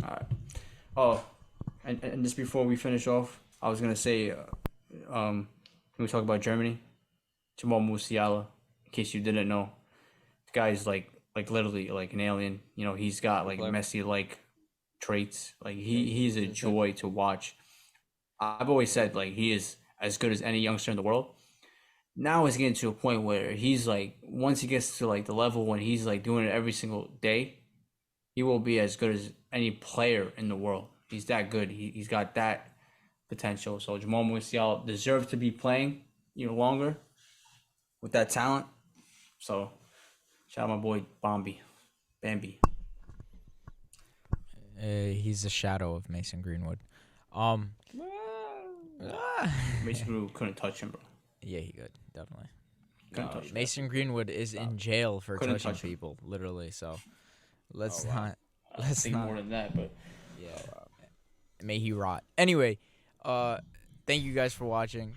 right. Oh, and just before we finish off, I was gonna say, when we talk about Germany, Jamal Musiala. In case you didn't know, the guy's like literally like an alien. He's got like Messi-like traits. Like he's a joy to watch. I've always said like he is as good as any youngster in the world. Now he's getting to a point where he's like, once he gets to like the level when he's like doing it every single day, he will be as good as any player in the world. He's that good. He's got that potential. So Jamal Musiala deserves to be playing longer with that talent. So shout out my boy Bambi. He's a shadow of Mason Greenwood. Mason Greenwood couldn't touch him, bro. Yeah, he could definitely. Couldn't touch that. Mason Greenwood is in jail for Couldn't touching touch him. people, literally. So let's Oh, wow. not. I Let's think not. more than that, but Yeah. May he rot. Anyway, thank you guys for watching.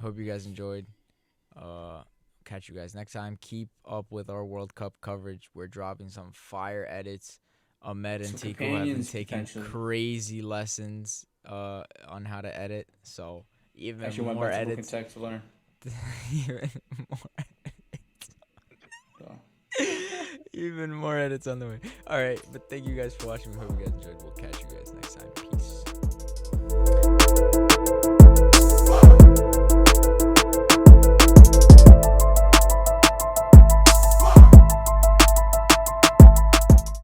Hope you guys enjoyed. Catch you guys next time. Keep up with our World Cup coverage. We're dropping some fire edits. Ahmed and Some Tico have been companions, taking potentially. crazy lessons on how to edit. So even actually went more back to book and edits. tech to learn. Even more edits. So. Even more edits on the way. All right, but thank you guys for watching. We hope you guys enjoyed. We'll catch you guys next time. Peace.